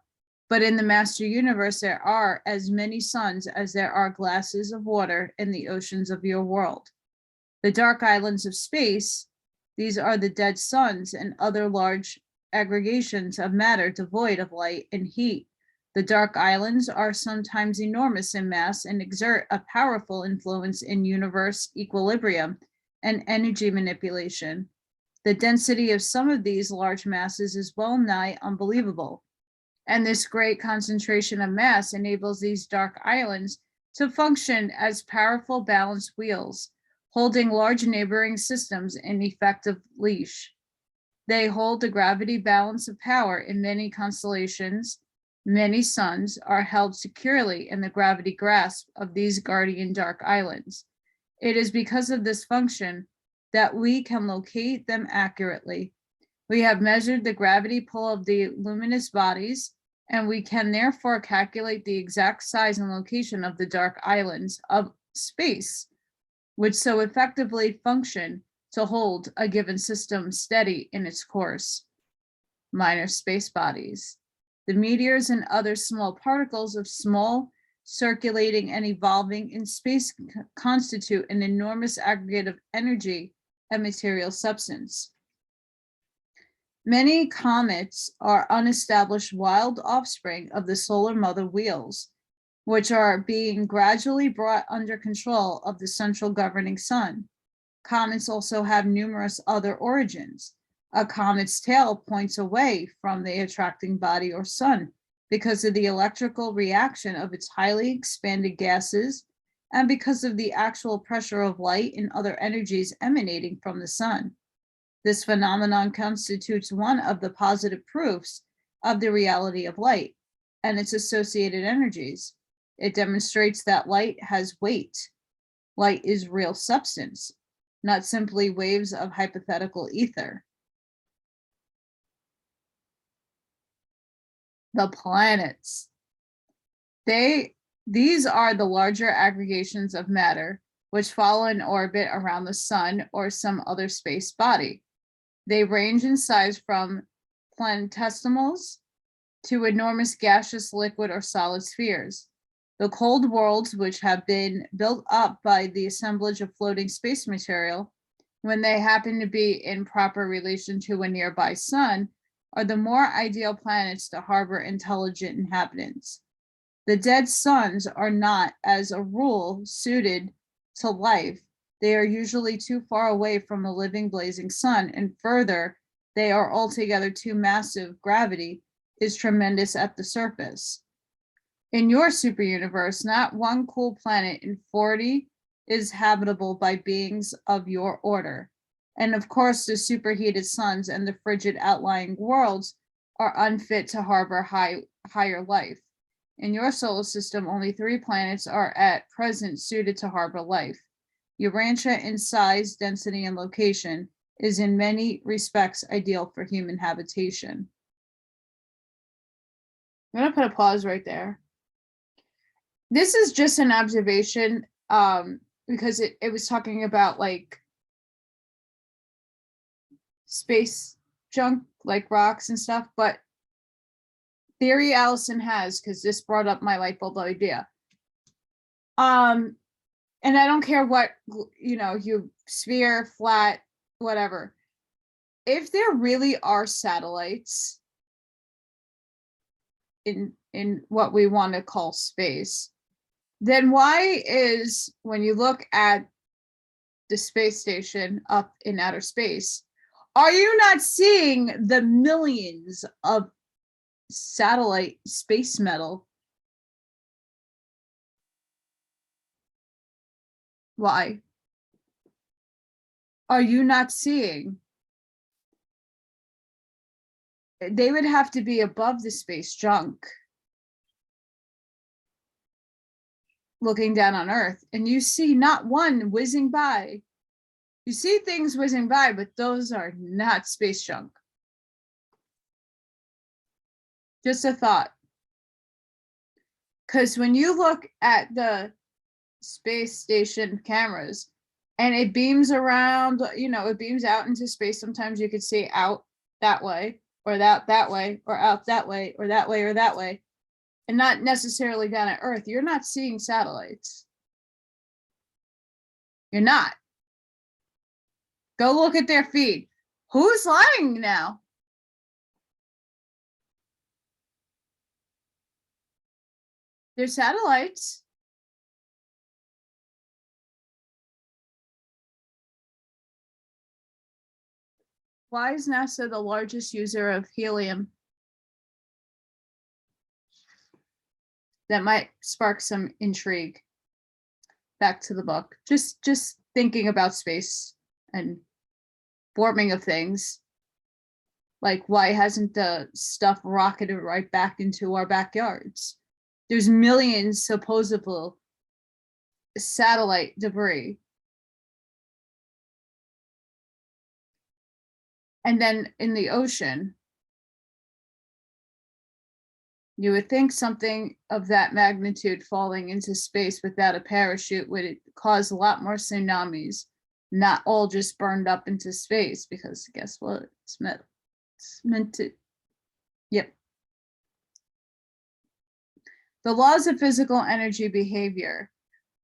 But in the master universe, there are as many suns as there are glasses of water in the oceans of your world. The dark islands of space, these are the dead suns and other large aggregations of matter devoid of light and heat. The dark islands are sometimes enormous in mass and exert a powerful influence in universe equilibrium and energy manipulation. The density of some of these large masses is well nigh unbelievable. And this great concentration of mass enables these dark islands to function as powerful balance wheels, holding large neighboring systems in effective leash. They hold the gravity balance of power in many constellations. Many suns are held securely in the gravity grasp of these guardian dark islands. It is because of this function that we can locate them accurately. We have measured the gravity pull of the luminous bodies, and we can therefore calculate the exact size and location of the dark islands of space, which so effectively function to hold a given system steady in its course. Minor space bodies. The meteors and other small particles of small, circulating and evolving in space constitute an enormous aggregate of energy and material substance. Many comets are unestablished wild offspring of the solar mother wheels, which are being gradually brought under control of the central governing sun. Comets also have numerous other origins. A comet's tail points away from the attracting body or sun because of the electrical reaction of its highly expanded gases and because of the actual pressure of light and other energies emanating from the sun. This phenomenon constitutes one of the positive proofs of the reality of light and its associated energies. It demonstrates that light has weight. Light is real substance, not simply waves of hypothetical ether. The planets. These are the larger aggregations of matter which follow in orbit around the sun or some other space body. They range in size from planetesimals to enormous gaseous liquid or solid spheres. The cold worlds, which have been built up by the assemblage of floating space material, when they happen to be in proper relation to a nearby sun, are the more ideal planets to harbor intelligent inhabitants. The dead suns are not, as a rule, suited to life. They are usually too far away from a living blazing sun, and further, they are altogether too massive. Gravity is tremendous at the surface. In your superuniverse, not one cool planet in 40 is habitable by beings of your order. And of course, the superheated suns and the frigid outlying worlds are unfit to harbor higher life. In your solar system, only 3 planets are at present suited to harbor life. Urantia in size, density, and location is in many respects ideal for human habitation. I'm going to put a pause right there. This is just an observation because it was talking about like space junk, like rocks and stuff, but theory Allison has, because this brought up my light bulb idea. And I don't care what, you sphere, flat, whatever. If there really are satellites in what we want to call space, then why is, when you look at the space station up in outer space, are you not seeing the millions of satellite space metal? Why are you not seeing? They would have to be above the space junk. looking down on Earth, and you see not one whizzing by. You see things whizzing by, but those are not space junk. Just a thought. Because when you look at the space station cameras and it beams around, it beams out into space. Sometimes you could see out that way, or that way, or out that way, or that way, or that way, and not necessarily down at Earth. You're not seeing satellites. You're not. Go look at their feed. Who's lying now? They're satellites. Why is NASA the largest user of helium? That might spark some intrigue. Back to the book. Just thinking about space and forming of things. Like, why hasn't the stuff rocketed right back into our backyards? There's millions supposable satellite debris. And then in the ocean, you would think something of that magnitude falling into space without a parachute would cause a lot more tsunamis, not all just burned up into space, because guess what? It's meant to, yep. The laws of physical energy behavior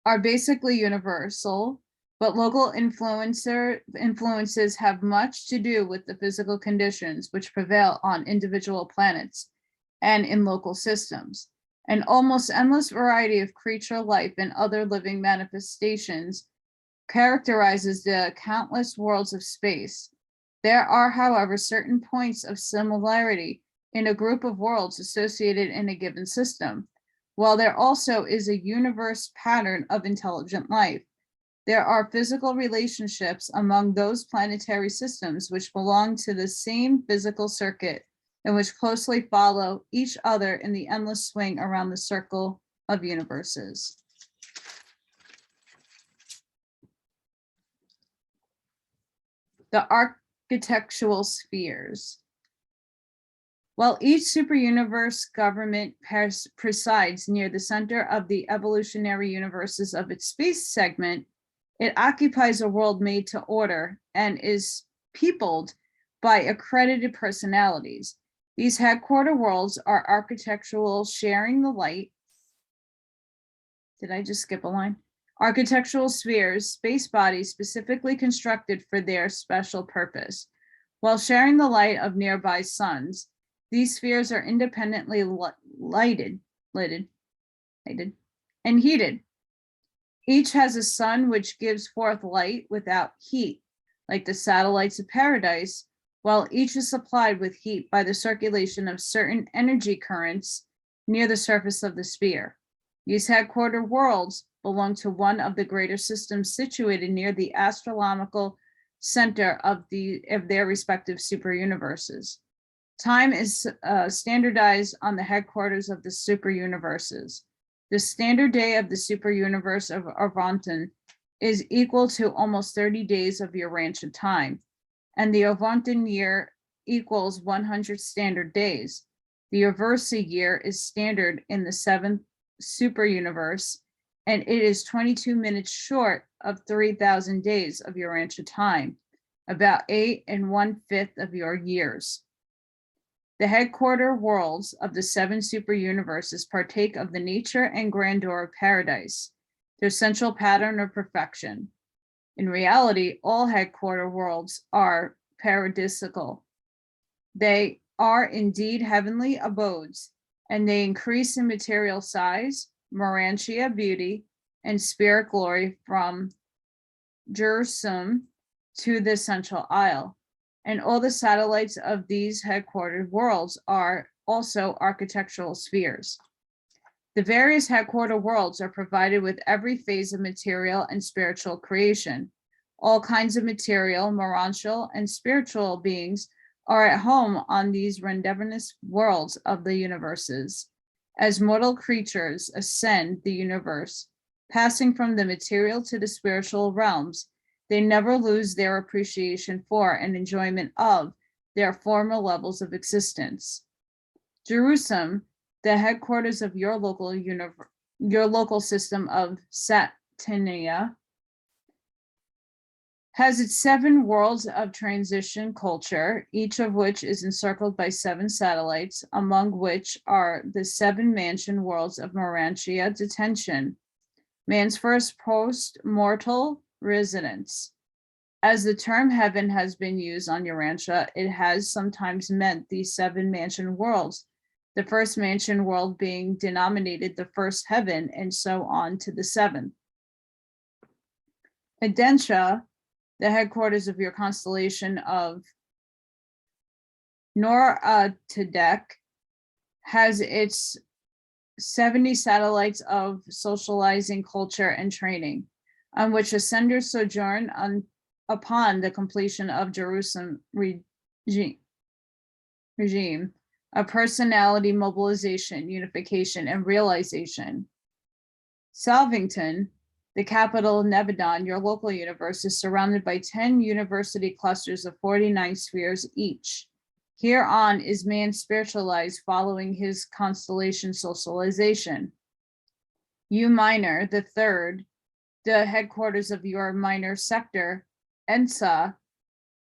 are basically universal, but local influences have much to do with the physical conditions which prevail on individual planets and in local systems. An almost endless variety of creature life and other living manifestations characterizes the countless worlds of space. There are, however, certain points of similarity in a group of worlds associated in a given system, while there also is a universe pattern of intelligent life. There are physical relationships among those planetary systems which belong to the same physical circuit and which closely follow each other in the endless swing around the circle of universes. The architectural spheres. While each superuniverse government presides near the center of the evolutionary universes of its space segment, it occupies a world made to order and is peopled by accredited personalities. These headquarter worlds are architectural sharing the light. Did I just skip a line? Architectural spheres, space bodies specifically constructed for their special purpose. While sharing the light of nearby suns, these spheres are independently lighted, and heated. Each has a sun which gives forth light without heat, like the satellites of paradise, while each is supplied with heat by the circulation of certain energy currents near the surface of the sphere. These headquarter worlds belong to one of the greater systems situated near the astronomical center of their respective superuniverses. Time is standardized on the headquarters of the superuniverses. The standard day of the superuniverse of Urantia is equal to almost 30 days of Urantia time, and the Urantia year equals 100 standard days. The Urantia year is standard in the 7th superuniverse, and it is 22 minutes short of 3,000 days of Urantia time, about 8 1/5 of your years. The headquarter worlds of the 7 superuniverses partake of the nature and grandeur of paradise, their central pattern of perfection. In reality, all headquarter worlds are paradisical. They are indeed heavenly abodes, and they increase in material size, Urantia beauty, and spirit glory from Jerusalem to the Central Isle. And all the satellites of these headquartered worlds are also architectural spheres. The various headquarter worlds are provided with every phase of material and spiritual creation. All kinds of material, morontial, and spiritual beings are at home on these rendezvous worlds of the universes. As mortal creatures ascend the universe, Passing from the material to the spiritual realms, they never lose their appreciation for and enjoyment of their former levels of existence. Jerusalem, the headquarters of your local system of Satania, has its 7 worlds of transition culture, each of which is encircled by 7 satellites, among which are the 7 mansion worlds of Urantia detention, man's first post-mortal residence. As the term heaven has been used on Urantia, it has sometimes meant these 7 mansion worlds, the first mansion world being denominated the first heaven, and so on to the 7th. Adentia, the headquarters of your constellation of Noratadek, has its 70 satellites of socializing culture and training, on which ascenders sojourn upon the completion of Jerusalem regime, of personality mobilization, unification, and realization. Salvington, the capital of Nebadon, your local universe, is surrounded by 10 university clusters of 49 spheres each. Hereon is man spiritualized following his constellation socialization. U Minor, the 3rd, the headquarters of your minor sector, Ensa,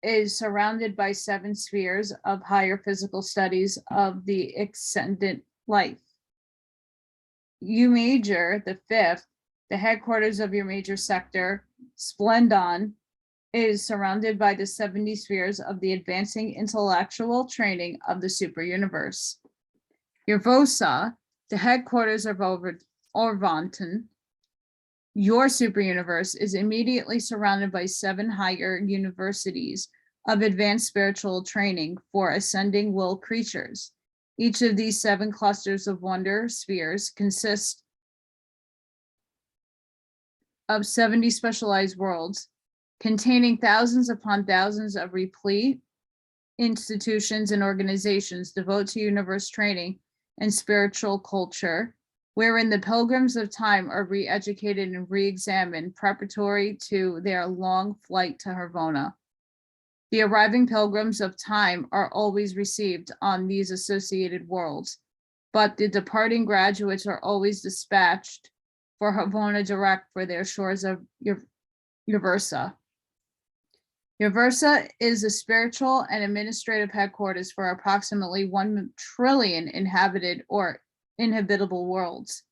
is surrounded by 7 spheres of higher physical studies of the ascendant life. U Major, the 5th, the headquarters of your major sector, Splendon, is surrounded by the 70 spheres of the advancing intellectual training of the superuniverse. Urvosa, the headquarters of Orvanton, your superuniverse, is immediately surrounded by 7 higher universities of advanced spiritual training for ascending will creatures. Each of these 7 clusters of wonder spheres consists of 70 specialized worlds containing thousands upon thousands of replete institutions and organizations devoted to universe training and spiritual culture, wherein the pilgrims of time are re-educated and re-examined preparatory to their long flight to Havona. The arriving pilgrims of time are always received on these associated worlds, but the departing graduates are always dispatched for Havona direct for their shores of Uversa. Uversa is a spiritual and administrative headquarters for approximately 1 trillion inhabited or inhabitable worlds.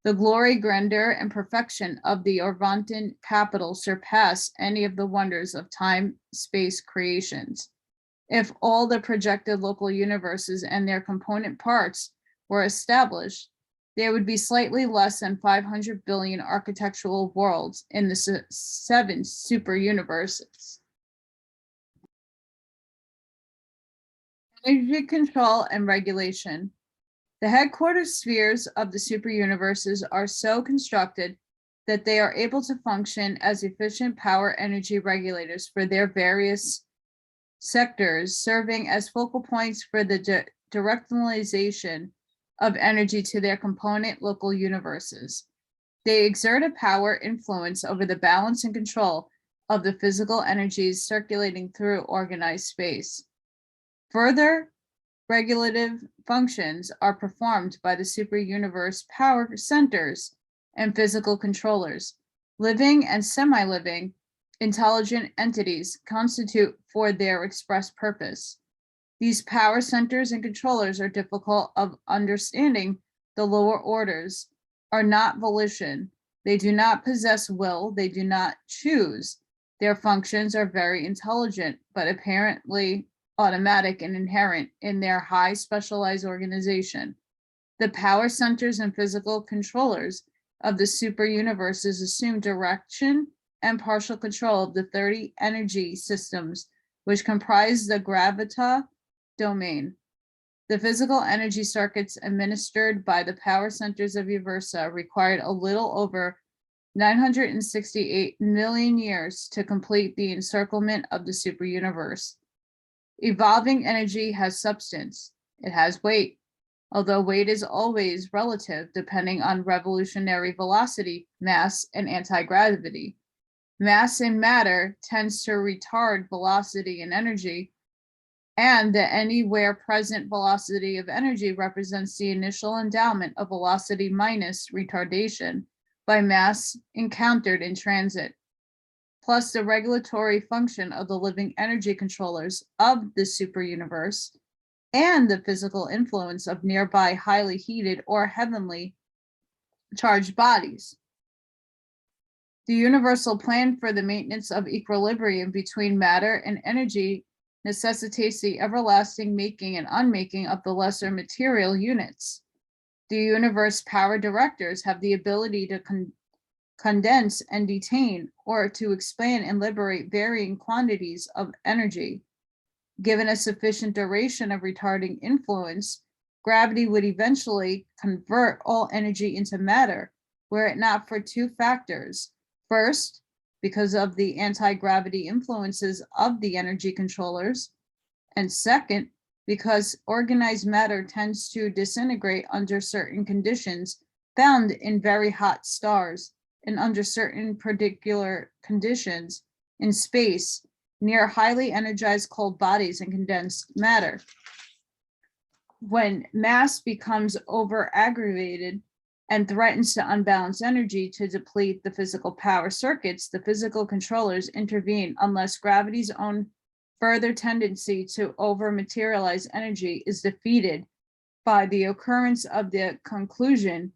The glory, grandeur, and perfection of the Orvantan capital surpass any of the wonders of time-space creations. If all the projected local universes and their component parts were established, there would be slightly less than 500 billion architectural worlds in the 7 superuniverses. Energy control and regulation. The headquarters spheres of the superuniverses are so constructed that they are able to function as efficient power energy regulators for their various sectors, serving as focal points for the directionalization of energy to their component local universes. They exert a power influence over the balance and control of the physical energies circulating through organized space. Further regulative functions are performed by the superuniverse power centers and physical controllers. Living and semi-living intelligent entities constitute for their express purpose. These power centers and controllers are difficult of understanding. The lower orders are not volition. They do not possess will. They do not choose. Their functions are very intelligent, but apparently automatic and inherent in their high specialized organization. The power centers and physical controllers of the superuniverses assume direction and partial control of the 30 energy systems which comprise the gravita domain. The physical energy circuits administered by the power centers of Uversa required a little over 968 million years to complete the encirclement of the superuniverse. Evolving energy has substance. It has weight. although weight is always relative depending on revolutionary velocity, mass, and anti-gravity. Mass in matter tends to retard velocity and energy, and the anywhere present velocity of energy represents the initial endowment of velocity minus retardation by mass encountered in transit, plus the regulatory function of the living energy controllers of the superuniverse and the physical influence of nearby highly heated or heavenly charged bodies. The universal plan for the maintenance of equilibrium between matter and energy necessitates the everlasting making and unmaking of the lesser material units. The universe power directors have the ability to condense and detain, or to expand and liberate varying quantities of energy. Given a sufficient duration of retarding influence, gravity would eventually convert all energy into matter, were it not for two factors. First, because of the anti-gravity influences of the energy controllers, and second, because organized matter tends to disintegrate under certain conditions found in very hot stars and under certain particular conditions in space near highly energized cold bodies and condensed matter. When mass becomes over-aggravated and threatens to unbalance energy to deplete the physical power circuits, the physical controllers intervene unless gravity's own further tendency to over-materialize energy is defeated by the occurrence of the collusion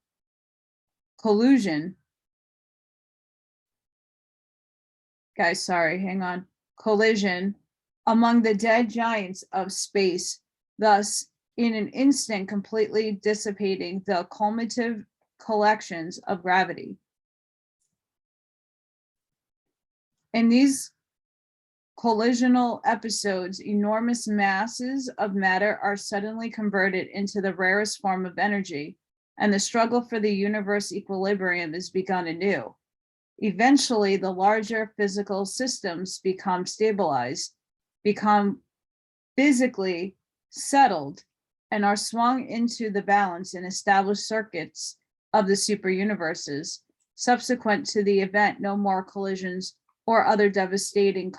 among the dead giants of space, thus in an instant completely dissipating the cumulative collections of gravity. In these collisional episodes, enormous masses of matter are suddenly converted into the rarest form of energy, and the struggle for the universe equilibrium is begun anew. Eventually, the larger physical systems become stabilized, become physically settled, and are swung into the balance in established circuits of the superuniverses. Subsequent to the event, no more collisions or other devastating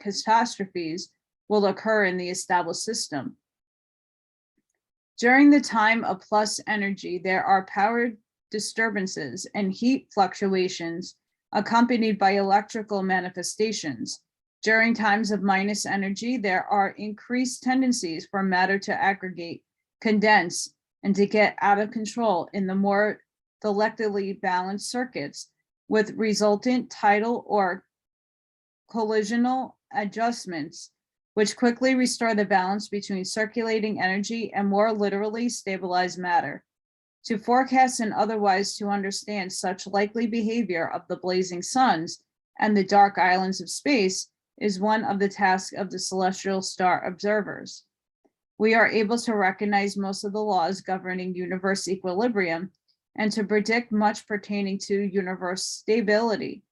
catastrophes will occur in the established system. During the time of plus energy, there are power disturbances and heat fluctuations accompanied by electrical manifestations. During times of minus energy, there are increased tendencies for matter to aggregate, condense, and to get out of control in the more delicately balanced circuits, with resultant tidal or collisional adjustments, which quickly restore the balance between circulating energy and more literally stabilized matter. To forecast and otherwise to understand such likely behavior of the blazing suns and the dark islands of space is one of the tasks of the celestial star observers. We are able to recognize most of the laws governing universe equilibrium and to predict much pertaining to universe stability.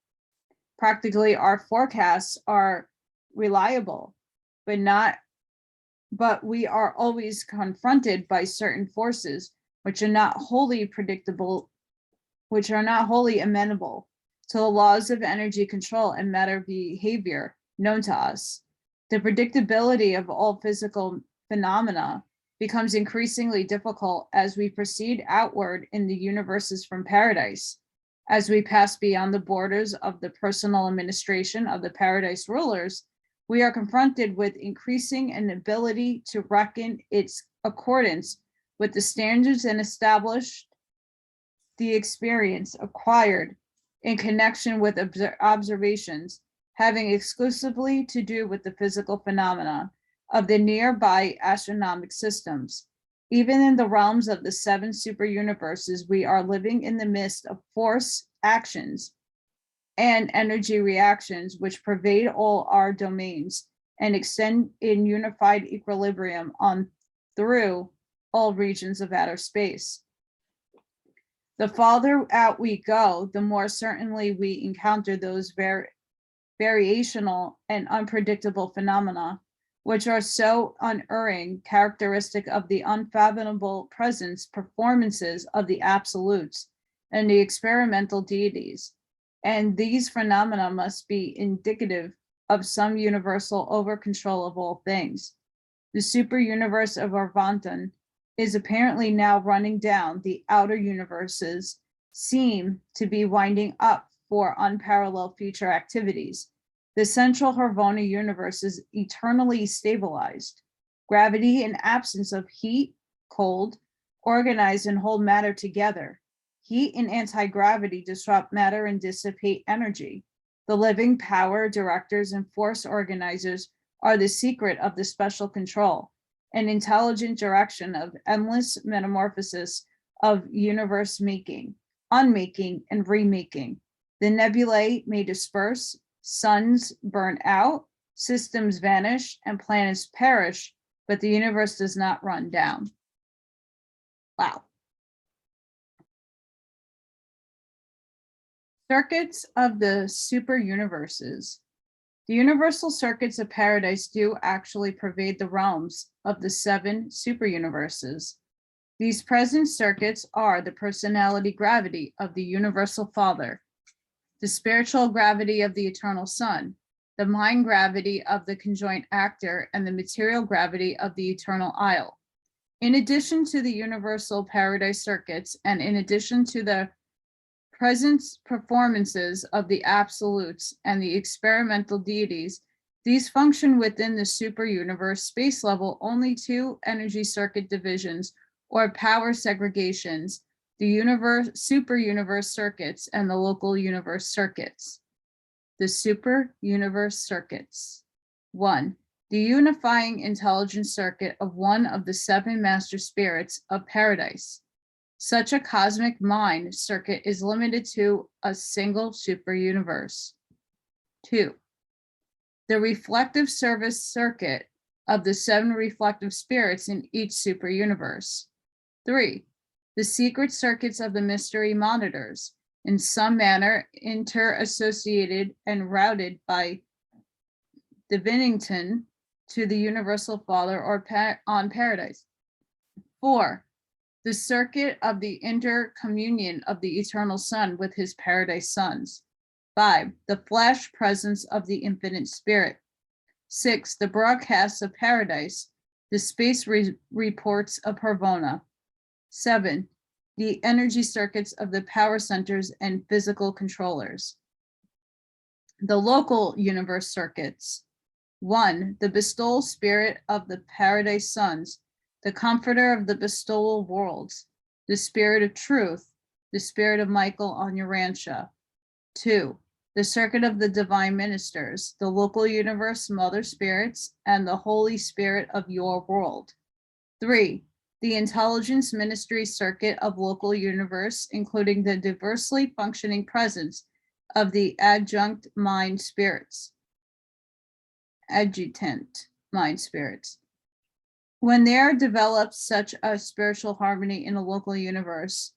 Practically, our forecasts are reliable, but we are always confronted by certain forces which are not wholly predictable, which are not wholly amenable to the laws of energy control and matter behavior known to us. The predictability of all physical phenomena becomes increasingly difficult as we proceed outward in the universes from paradise. As we pass beyond the borders of the personal administration of the paradise rulers, we are confronted with increasing inability to reckon its accordance with the standards and establish the experience acquired in connection with observations having exclusively to do with the physical phenomena of the nearby astronomic systems. Even in the realms of the 7 superuniverses, we are living in the midst of force actions and energy reactions which pervade all our domains and extend in unified equilibrium on through all regions of outer space. The farther out we go, the more certainly we encounter those variational and unpredictable phenomena which are so unerring, characteristic of the unfathomable presence performances of the absolutes and the experimental deities. And these phenomena must be indicative of some universal over-control of all things. The super universe of Arvantan is apparently now running down. The outer universes seem to be winding up for unparalleled future activities. The central Harvona universe is eternally stabilized. Gravity and absence of heat, cold, organize and hold matter together. Heat and anti-gravity disrupt matter and dissipate energy. The living power directors and force organizers are the secret of the special control, an intelligent direction of endless metamorphosis of universe making, unmaking, and remaking. The nebulae may disperse, suns burn out, systems vanish, and planets perish, but the universe does not run down. Wow. Circuits of the super universes. The universal circuits of paradise do actually pervade the realms of the 7 super universes. These present circuits are the personality gravity of the universal Father, the spiritual gravity of the eternal Son, the mind gravity of the conjoint actor, and the material gravity of the eternal Isle. In addition to the universal paradise circuits, and in addition to the presence performances of the absolutes and the experimental deities, these function within the super universe space level only 2 energy circuit divisions or power segregations, the super universe circuits and the local universe circuits. The super universe circuits. 1. The unifying intelligence circuit of one of the 7 master spirits of paradise. Such a cosmic mind circuit is limited to a single super universe. 2. The reflective service circuit of the 7 reflective spirits in each super universe. 3. The secret circuits of the mystery monitors, in some manner inter-associated and routed by Divinington to the universal Father or on paradise. 4. The circuit of the intercommunion of the eternal Son with his paradise sons. 5. The flash presence of the infinite spirit. 6. The broadcasts of paradise, the space reports of Harvona. 7. The energy circuits of the power centers and physical controllers. The local universe circuits. 1. The bestowal spirit of the paradise sons, the comforter of the bestowal worlds, the spirit of truth, the spirit of Michael on Urantia. 2. The circuit of the divine ministers, the local universe mother spirits, and the Holy Spirit of your world. 3. The intelligence ministry circuit of local universe, including the diversely functioning presence of the adjunct mind spirits. Adjutant mind spirits. When there develops such a spiritual harmony in a local universe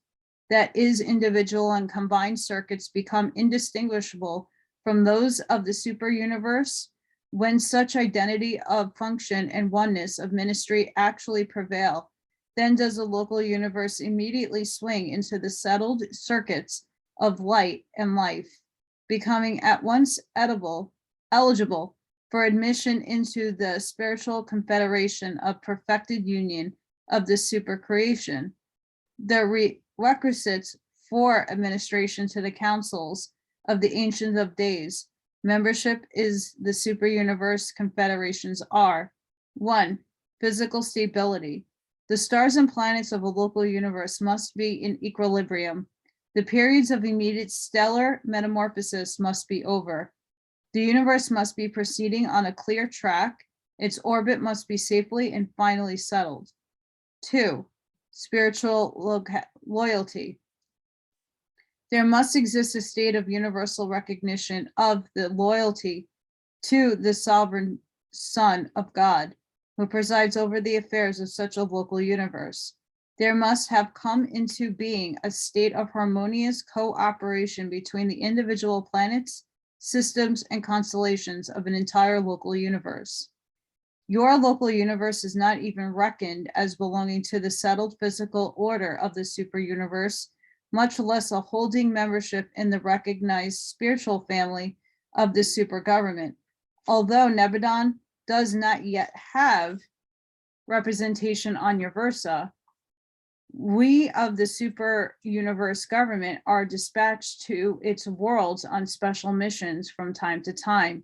that is individual and combined circuits become indistinguishable from those of the super universe, when such identity of function and oneness of ministry actually prevail, then does the local universe immediately swing into the settled circuits of light and life, becoming at once eligible for admission into the spiritual confederation of perfected union of the super creation. The requisites for administration to the councils of the Ancient of Days, membership is the super universe confederations are: 1. Physical stability. The stars and planets of a local universe must be in equilibrium. The periods of immediate stellar metamorphosis must be over. The universe must be proceeding on a clear track. Its orbit must be safely and finally settled. 2. Spiritual loyalty. There must exist a state of universal recognition of the loyalty to the sovereign Son of God, who presides over the affairs of such a local universe. There must have come into being a state of harmonious cooperation between the individual planets, systems, and constellations of an entire local universe. Your local universe is not even reckoned as belonging to the settled physical order of the superuniverse, much less a holding membership in the recognized spiritual family of the super government. Although Nebadon does not yet have representation on your Versa, we of the super universe government are dispatched to its worlds on special missions from time to time,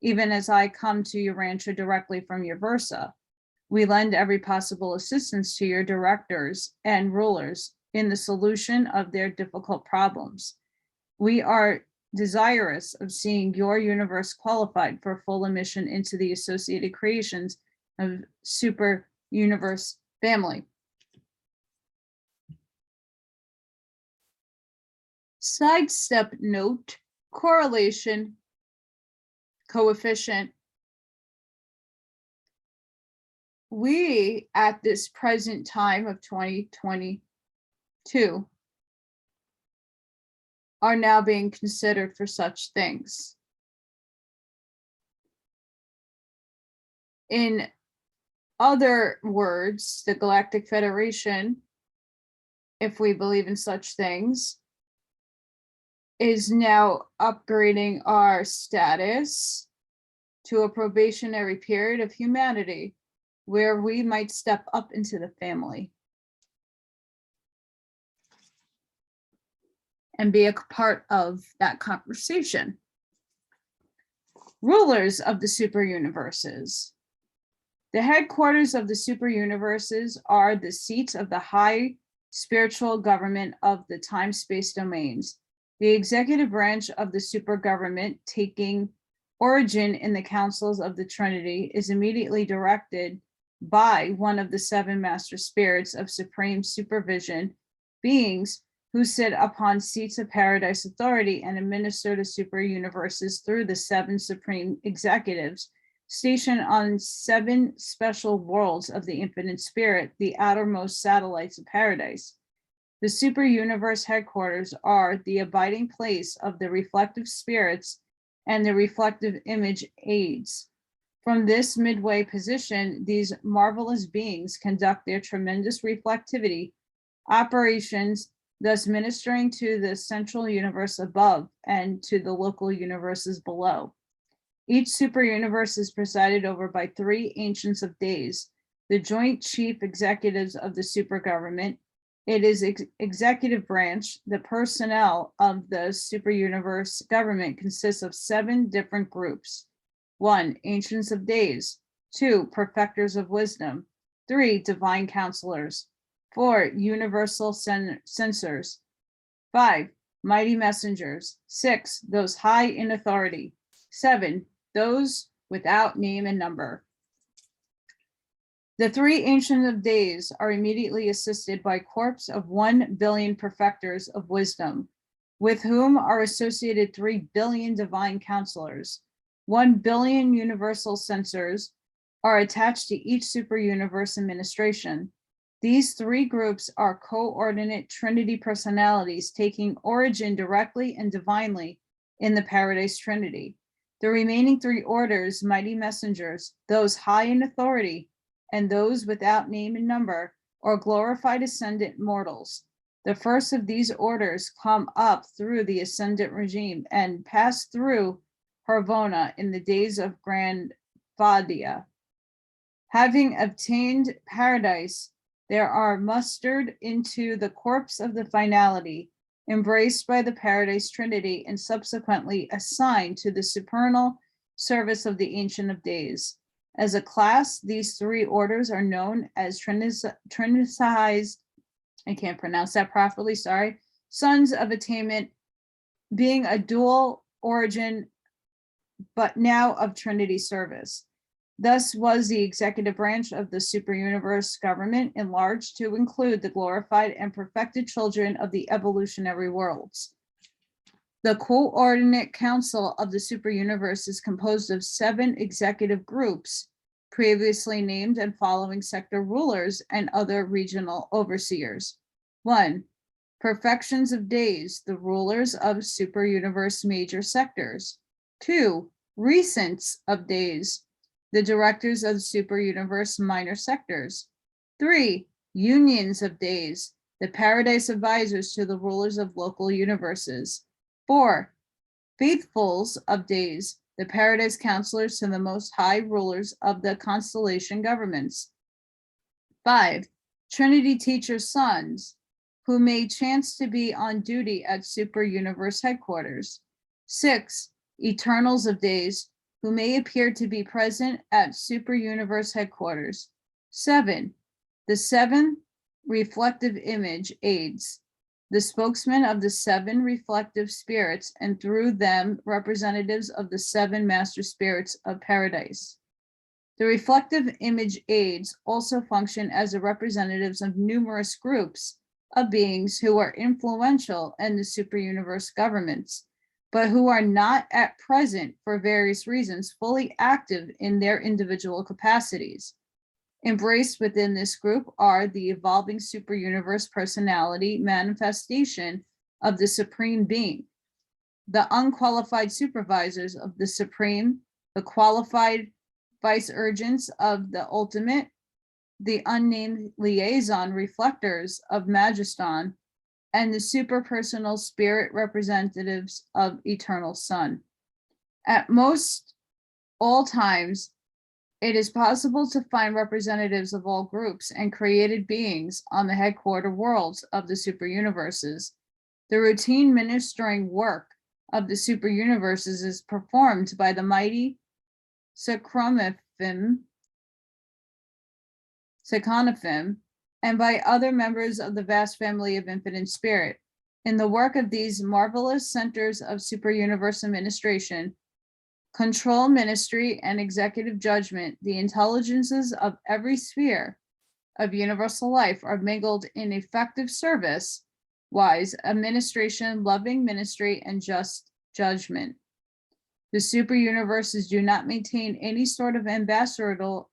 even as I come to Urantia directly from your Versa. We lend every possible assistance to your directors and rulers in the solution of their difficult problems. We are desirous of seeing your universe qualified for full admission into the associated creations of super universe family. Sidestep note, correlation, coefficient. We, at this present time of 2022, are now being considered for such things. In other words, the Galactic Federation, if we believe in such things, is now upgrading our status to a probationary period of humanity where we might step up into the family and be a part of that conversation. Rulers of the super universes. The headquarters of the super universes are the seats of the high spiritual government of the time-space domains. The executive branch of the super government, taking origin in the councils of the Trinity, is immediately directed by one of the seven master spirits of supreme supervision, beings who sit upon seats of paradise authority and administer the super universes through the seven supreme executives stationed on seven special worlds of the infinite spirit, the outermost satellites of paradise. The super universe headquarters are the abiding place of the reflective spirits and the reflective image aids. From this midway position, these marvelous beings conduct their tremendous reflectivity operations, thus ministering to the central universe above and to the local universes below. Each super universe is presided over by three ancients of days, the joint chief executives of the super government. It is executive branch. The personnel of the super universe government consists of seven different groups. 1, ancients of days. 2, perfecters of wisdom. 3, divine counselors. 4, universal censors. 5, mighty messengers. 6, those high in authority. 7, those without name and number. The three ancients of days are immediately assisted by corps of 1 billion perfecters of wisdom, with whom are associated 3 billion divine counselors. 1 billion universal censors are attached to each super universe administration. These three groups are coordinate Trinity personalities taking origin directly and divinely in the Paradise Trinity. The remaining three orders, mighty messengers, those high in authority, and those without name and number, are glorified ascendant mortals. The first of these orders come up through the ascendant regime and pass through Harvona in the days of Grand Vadia. Having obtained paradise, they are mustered into the corpse of the finality, embraced by the Paradise Trinity, and subsequently assigned to the supernal service of the Ancient of Days. As a class, these three orders are known as Trinicized, I can't pronounce that properly, sorry, Sons of Attainment, being a dual origin, but now of Trinity service. Thus was the executive branch of the super universe government enlarged to include the glorified and perfected children of the evolutionary worlds. The coordinate council of the super universe is composed of 7 executive groups, previously named and following sector rulers and other regional overseers. 1, perfections of days, the rulers of super universe major sectors. 2, recents of days, the directors of super universe minor sectors. 3, unions of days, the paradise advisors to the rulers of local universes. 4, faithfuls of days, the paradise counselors to the most high rulers of the constellation governments. 5, Trinity teachers' sons, who may chance to be on duty at super universe headquarters. 6, eternals of days, who may appear to be present at super universe headquarters. 7, the 7 reflective image aids, the spokesman of the 7 reflective spirits, and through them representatives of the 7 master spirits of paradise. The reflective image aids also function as the representatives of numerous groups of beings who are influential in the super universe governments, but who are not at present, for various reasons, fully active in their individual capacities. Embraced within this group are the evolving super universe personality manifestation of the Supreme Being, the unqualified supervisors of the Supreme, the qualified vicegerents of the Ultimate, the unnamed liaison reflectors of Magiston, and the superpersonal spirit representatives of Eternal Sun. At most all times, it is possible to find representatives of all groups and created beings on the headquarter worlds of the super universes. The routine ministering work of the super universes is performed by the mighty Seconophim, and by other members of the vast family of infinite spirit. In the work of these marvelous centers of super universe administration, control, ministry, and executive judgment, the intelligences of every sphere of universal life are mingled in effective service, wise administration, loving ministry, and just judgment. The super universes do not maintain any sort of ambassadorial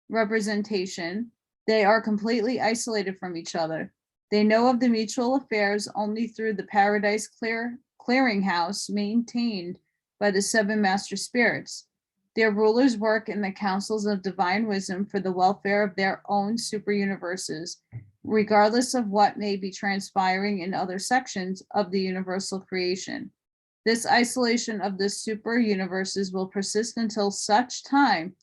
representation. They are completely isolated from each other. They know of the mutual affairs only through the paradise clearinghouse maintained by the 7 master spirits. Their rulers work in the councils of divine wisdom for the welfare of their own super universes, regardless of what may be transpiring in other sections of the universal creation. This isolation of the super universes will persist until such time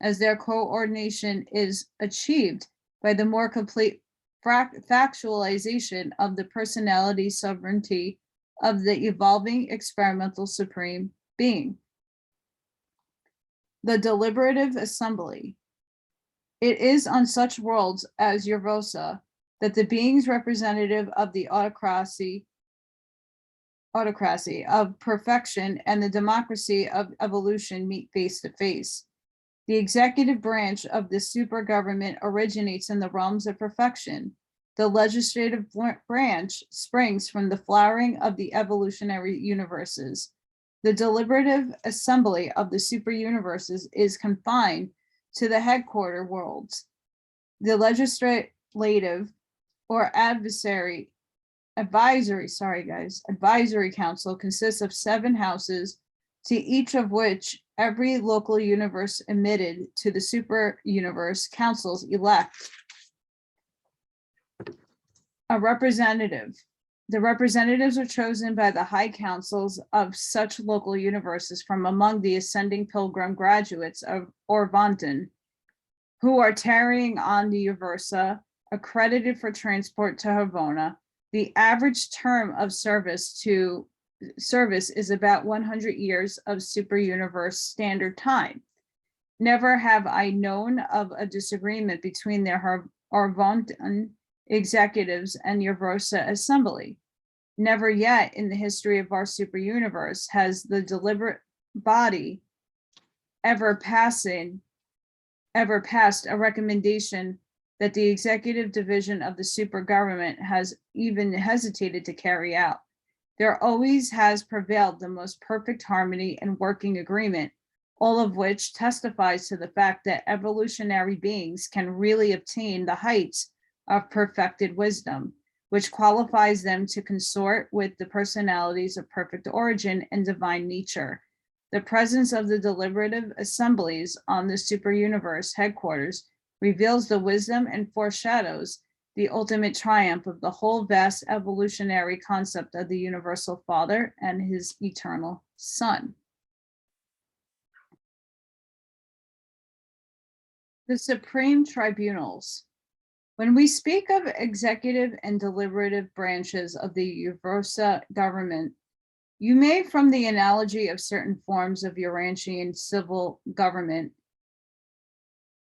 as their coordination is achieved by the more complete factualization of the personality sovereignty of the evolving experimental Supreme Being. The deliberative assembly. It is on such worlds as Urvosa that the beings representative of the autocracy of perfection and the democracy of evolution meet face to face. The executive branch of the super government originates in the realms of perfection. The legislative branch springs from the flowering of the evolutionary universes. The deliberative assembly of the super universes is confined to the headquarter worlds. The legislative or advisory council consists of 7 houses, to each of which every local universe emitted to the super universe councils elect a representative. The representatives are chosen by the high councils of such local universes from among the ascending pilgrim graduates of Orvanton, who are tarrying on the Urvosa, accredited for transport to Havona. The average term of service is about 100 years of super universe standard time. Never have I known of a disagreement between the Orvanton executives and Urvosa assembly. Never yet in the history of our super universe has the deliberate body ever passed a recommendation that the executive division of the super government has even hesitated to carry out. There always has prevailed the most perfect harmony and working agreement, all of which testifies to the fact that evolutionary beings can really obtain the heights of perfected wisdom, which qualifies them to consort with the personalities of perfect origin and divine nature. The presence of the deliberative assemblies on the superuniverse headquarters reveals the wisdom and foreshadows the ultimate triumph of the whole vast evolutionary concept of the universal Father and his eternal Son. The Supreme Tribunals. When we speak of executive and deliberative branches of the universal government, you may, from the analogy of certain forms of Urantian civil government,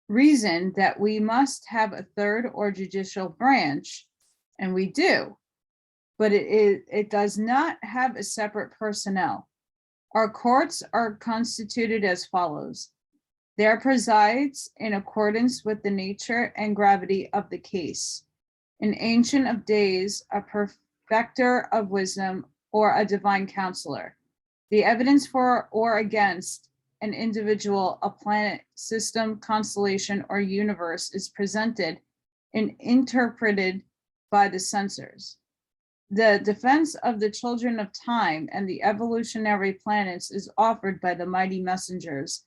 reason that we must have a third or judicial branch, and we do, but it does not have a separate personnel. Our courts are constituted as follows. There presides, in accordance with the nature and gravity of the case, an Ancient of Days, a perfecter of wisdom, or a divine counselor. The evidence for or against an individual, a planet, system, constellation, or universe is presented and interpreted by the censors. The defense of the children of time and the evolutionary planets is offered by the mighty messengers,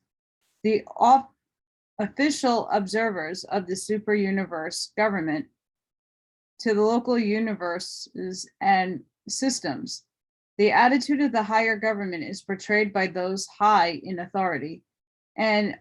the official observers of the superuniverse government, to the local universes and systems. The attitude of the higher government is portrayed by those high in authority and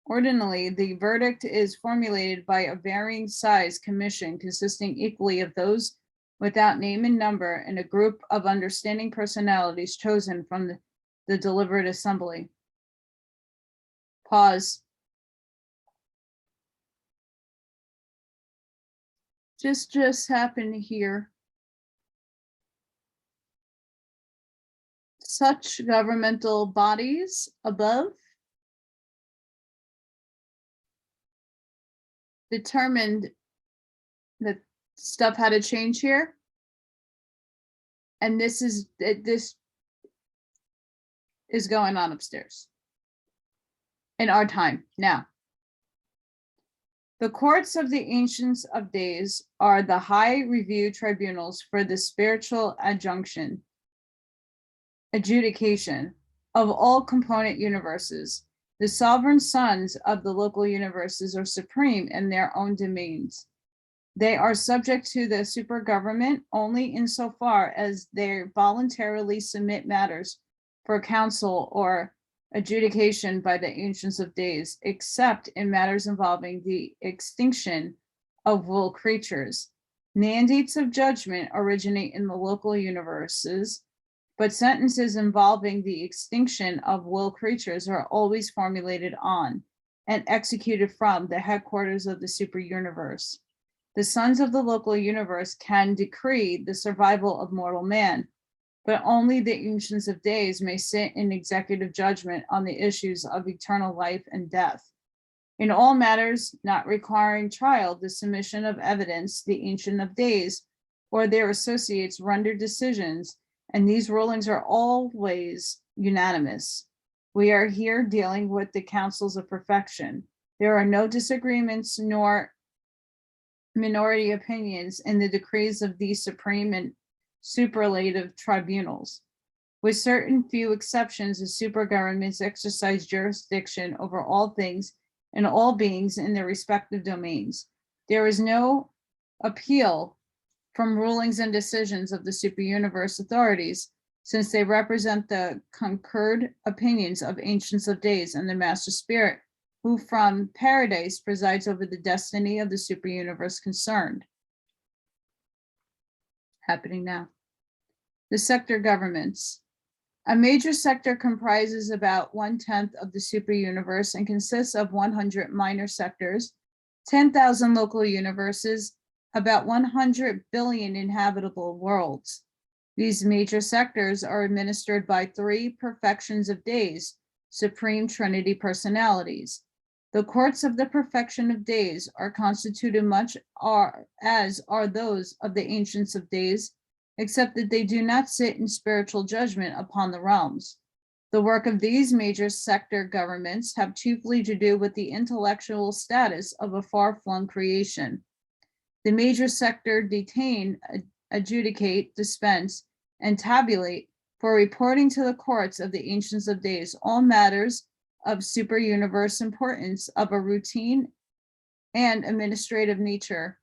ordinarily, the verdict is formulated by a varying size commission consisting equally of those without name and number and a group of understanding personalities chosen from the deliberate assembly. Pause. Just happened here. Such governmental bodies above determined that stuff had to change here. And this is going on upstairs in our time now. The courts of the Ancients of Days are the high review tribunals for the spiritual adjudication of all component universes. The sovereign sons of the local universes are supreme in their own domains. They are subject to the super government only insofar as they voluntarily submit matters for counsel or adjudication by the Ancients of Days, except in matters involving the extinction of will creatures. Mandates of judgment originate in the local universes, but sentences involving the extinction of will creatures are always formulated on and executed from the headquarters of the superuniverse. The sons of the local universe can decree the survival of mortal man, but only the Ancients of Days may sit in executive judgment on the issues of eternal life and death. In all matters not requiring trial, the submission of evidence, the Ancient of Days or their associates render decisions, and these rulings are always unanimous. We are here dealing with the councils of perfection. There are no disagreements nor minority opinions in the decrees of these supreme and superlative tribunals. With certain few exceptions, the super governments exercise jurisdiction over all things and all beings in their respective domains. There is no appeal from rulings and decisions of the superuniverse authorities, since they represent the concurred opinions of Ancients of Days and the Master Spirit, who from paradise presides over the destiny of the superuniverse concerned. Happening now. The sector governments. A major sector comprises about 1/10 of the superuniverse and consists of 100 minor sectors, 10,000 local universes, about 100 billion inhabitable worlds. These major sectors are administered by 3 perfections of days, supreme trinity personalities. The courts of the perfection of days are constituted much as are those of the Ancients of Days, except that they do not sit in spiritual judgment upon the realms. The work of these major sector governments have chiefly to do with the intellectual status of a far-flung creation. The major sector detain, adjudicate, dispense, and tabulate for reporting to the courts of the Ancients of Days all matters of superuniverse importance of a routine and administrative nature,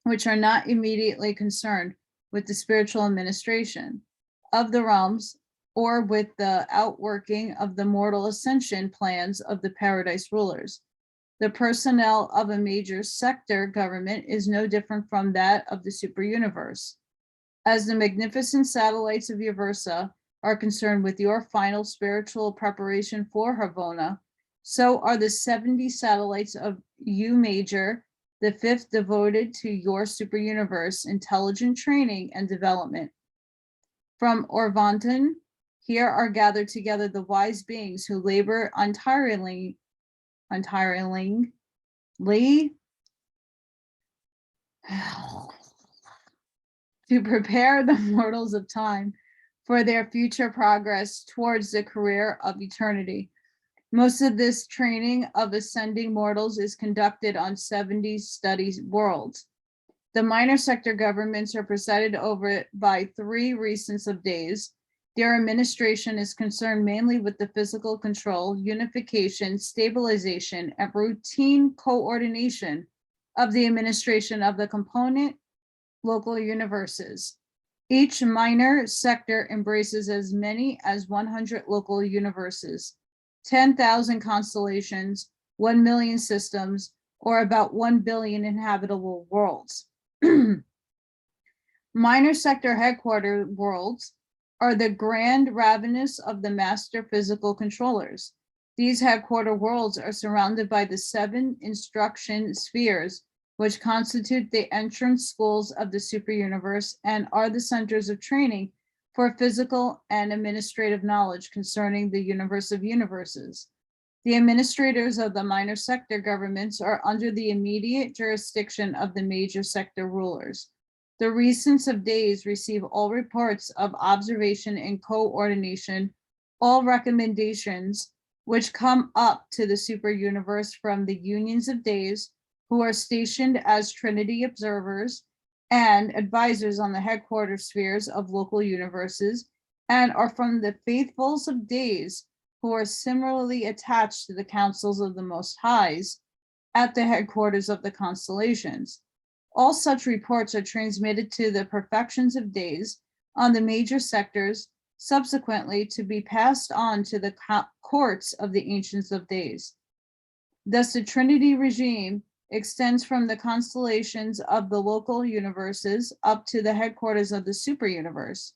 which are not immediately concerned with the spiritual administration of the realms or with the outworking of the mortal ascension plans of the paradise rulers. The personnel of a major sector government is no different from that of the superuniverse. As the magnificent satellites of Uversa are concerned with your final spiritual preparation for Havona, so are the 70 satellites of U Major, the fifth devoted to your superuniverse intelligent training and development. From Orvanton, here are gathered together the wise beings who labor untiringly to prepare the mortals of time for their future progress towards the career of eternity. Most of this training of ascending mortals is conducted on 70 study worlds. The minor sector governments are presided over by 3 recents of days. Their administration is concerned mainly with the physical control, unification, stabilization, and routine coordination of the administration of the component local universes. Each minor sector embraces as many as 100 local universes, 10,000 constellations, 1 million systems, or about 1 billion inhabitable worlds. Minor sector headquarter worlds are the grand ravenous of the master physical controllers. These headquarter worlds are surrounded by the 7 instruction spheres, which constitute the entrance schools of the superuniverse and are the centers of training for physical and administrative knowledge concerning the universe of universes. The administrators of the minor sector governments are under the immediate jurisdiction of the major sector rulers. The recents of days receive all reports of observation and coordination, all recommendations which come up to the superuniverse from the unions of days, who are stationed as Trinity observers and advisors on the headquarters spheres of local universes, and are from the faithfuls of days, who are similarly attached to the councils of the Most Highs at the headquarters of the constellations. All such reports are transmitted to the perfections of days on the major sectors, subsequently to be passed on to the courts of the Ancients of Days. Thus, the Trinity regime extends from the constellations of the local universes up to the headquarters of the superuniverse.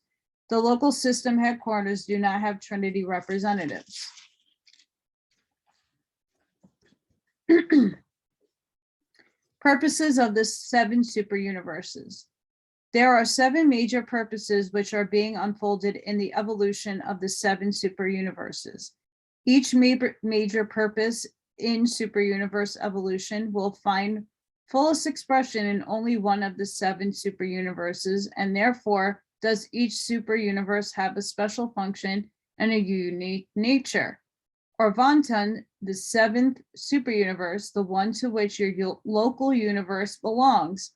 The local system headquarters do not have Trinity representatives. Purposes of the 7 superuniverses. There are 7 major purposes which are being unfolded in the evolution of the 7 superuniverses. Each major purpose in superuniverse evolution will find fullest expression in only one of the 7 superuniverses, and therefore does each superuniverse have a special function and a unique nature. Orvanton, the 7th superuniverse, the one to which your local universe belongs,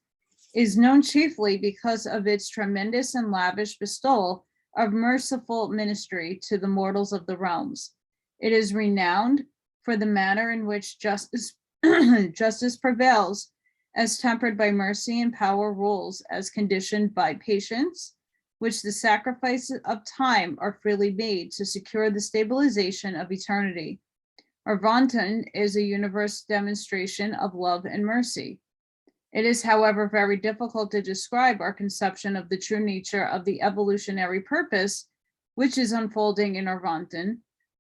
is known chiefly because of its tremendous and lavish bestowal of merciful ministry to the mortals of the realms. It is renowned for the manner in which justice prevails, as tempered by mercy, and power rules as conditioned by patience, which the sacrifices of time are freely made to secure the stabilization of eternity. Orvanton is a universe demonstration of love and mercy. It is, however, very difficult to describe our conception of the true nature of the evolutionary purpose which is unfolding in Orvanton,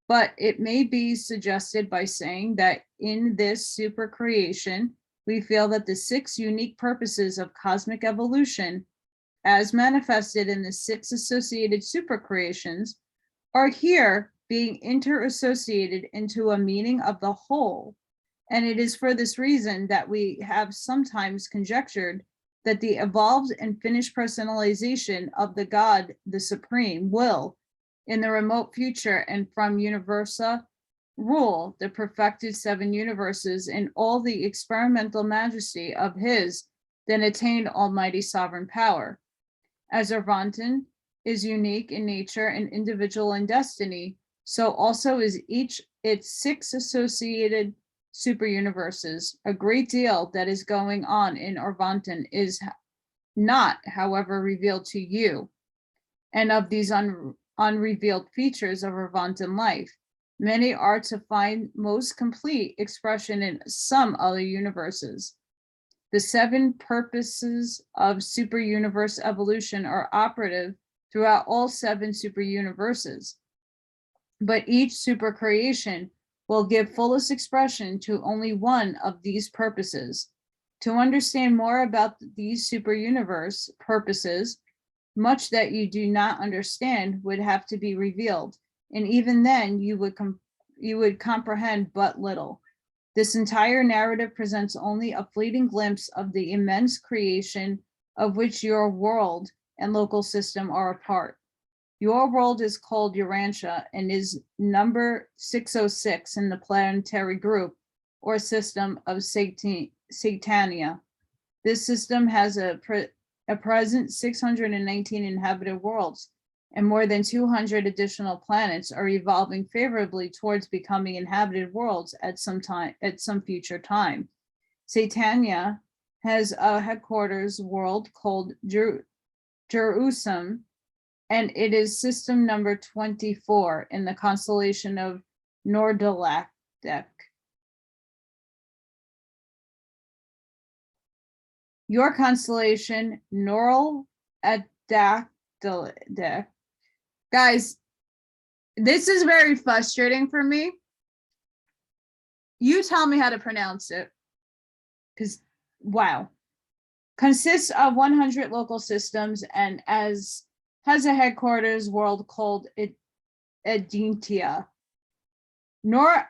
but it may be suggested by saying that in this super creation, we feel that the 6 unique purposes of cosmic evolution, as manifested in the 6 associated super creations, are here being interassociated into a meaning of the whole. And it is for this reason that we have sometimes conjectured that the evolved and finished personalization of the God, the Supreme, will, in the remote future and from Universa, rule the perfected 7 universes in all the experimental majesty of his, then attain almighty sovereign power. As Urantia is unique in nature and individual in destiny, so also is each its 6 associated superuniverses. A great deal that is going on in Urantia is not, however, revealed to you. And of these unrevealed features of Urantia life, many are to find most complete expression in some other universes. The 7 purposes of superuniverse evolution are operative throughout all 7 superuniverses, but each supercreation will give fullest expression to only one of these purposes. To understand more about these superuniverse purposes, much that you do not understand would have to be revealed, and even then you would comprehend but little. This entire narrative presents only a fleeting glimpse of the immense creation of which your world and local system are a part. Your world is called Urantia and is number 606 in the planetary group or system of Satania. This system has a present 619 inhabited worlds, and more than 200 additional planets are evolving favorably towards becoming inhabited worlds at some future time. Satania has a headquarters world called Jerusalem, and it is system number 24 in the constellation of Nordilac. Your constellation, Nordilac. Guys, this is very frustrating for me. You tell me how to pronounce it, because wow. Consists of 100 local systems and has a headquarters world called Edintia. Nordilac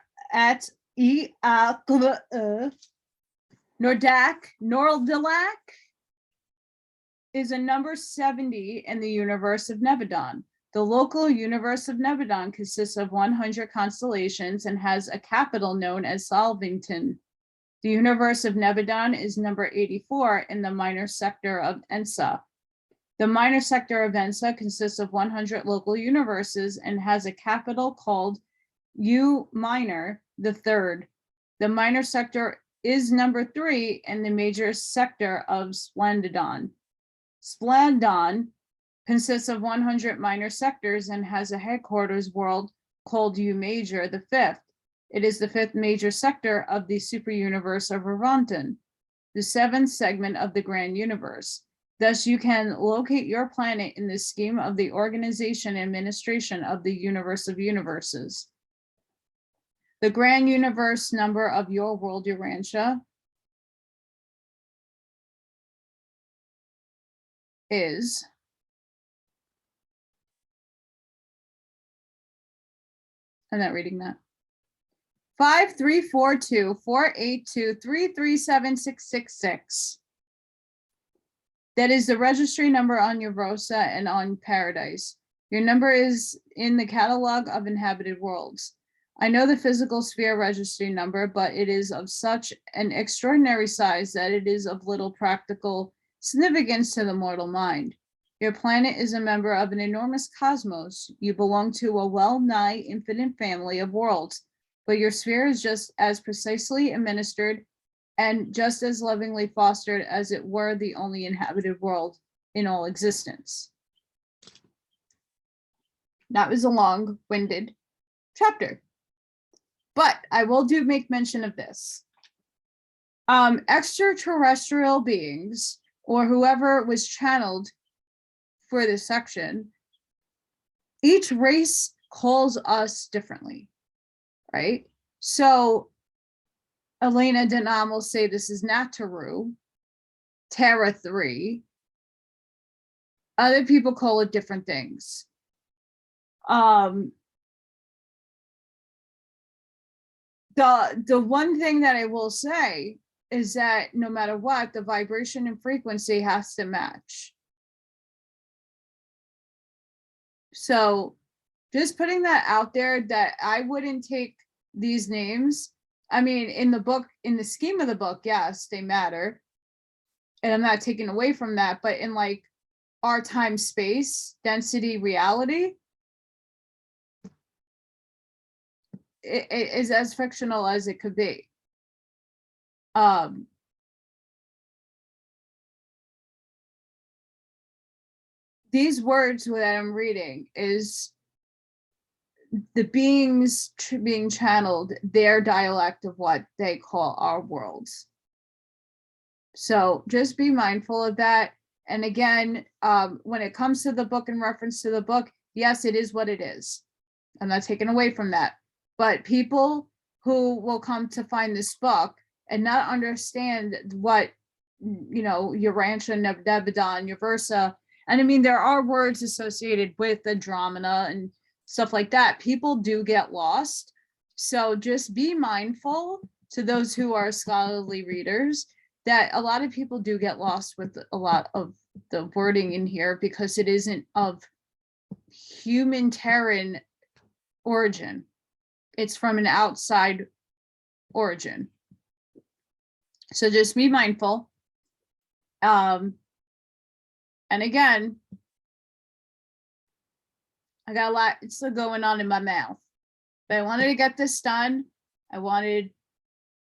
is a number 70 in the universe of Nebadon. The local universe of Nebadon consists of 100 constellations and has a capital known as Solvington. The universe of Nebadon is number 84 in the minor sector of Ensa. The minor sector of Ensa consists of 100 local universes and has a capital called U minor, the third. The minor sector is number 3 in the major sector of Splendidon. Splendon consists of 100 minor sectors and has a headquarters world called U major, the fifth. It is the 5th major sector of the superuniverse of Urantia, the 7th segment of the grand universe. Thus, you can locate your planet in the scheme of the organization and administration of the universe of universes. The grand universe number of your world, Urantia, is I'm not reading that. 5342-482-337-666. That is the registry number on your Rosa and on Paradise. Your number is in the catalog of inhabited worlds. I know the physical sphere registry number, but it is of such an extraordinary size that it is of little practical significance to the mortal mind. Your planet is a member of an enormous cosmos. You belong to a well-nigh infinite family of worlds, but your sphere is just as precisely administered and just as lovingly fostered as it were the only inhabited world in all existence. That was a long-winded chapter, but I will make mention of this. Extraterrestrial beings, or whoever was channeled for this section, each race calls us differently, right? So Elena Denham will say this is Nataru, Terra 3. Other people call it different things. The one thing that I will say is that no matter what, the vibration and frequency has to match. So just putting that out there, that I wouldn't take these names. I mean, in the book, in the scheme of the book, yes, they matter. and I'm not taking away from that, but in like our time, space, density, reality, it is as fictional as it could be. These words that I'm reading is the beings being channeled, their dialect of what they call our worlds. So just be mindful of that. And again, when it comes to the book, in reference to the book, yes, it is what it is. I'm not taking away from that. But people who will come to find this book and not understand what, Urantia, Nebdebadon, Uversa, and I mean, there are words associated with the Andromeda and stuff like that. People do get lost. So just be mindful, to those who are scholarly readers, that a lot of people do get lost with a lot of the wording in here because it isn't of human Terran origin. It's from an outside origin. So just be mindful. And again, I got a lot still going on in my mouth, but I wanted to get this done.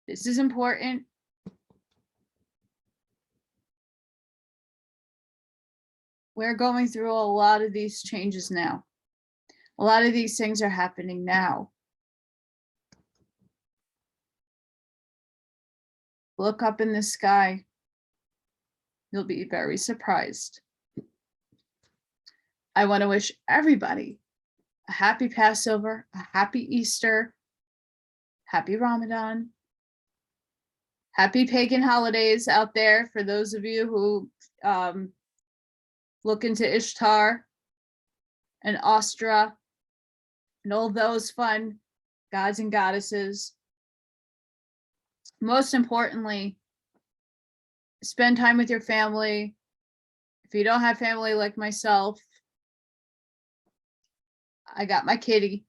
This is important. We're going through a lot of these changes now. A lot of these things are happening now. Look up in the sky. You'll be very surprised. I want to wish everybody a happy Passover, a happy Easter, happy Ramadan, happy pagan holidays out there for those of you who look into Ishtar and Ostra and all those fun gods and goddesses. Most importantly, spend time with your family. If you don't have family like myself, I got my kitty.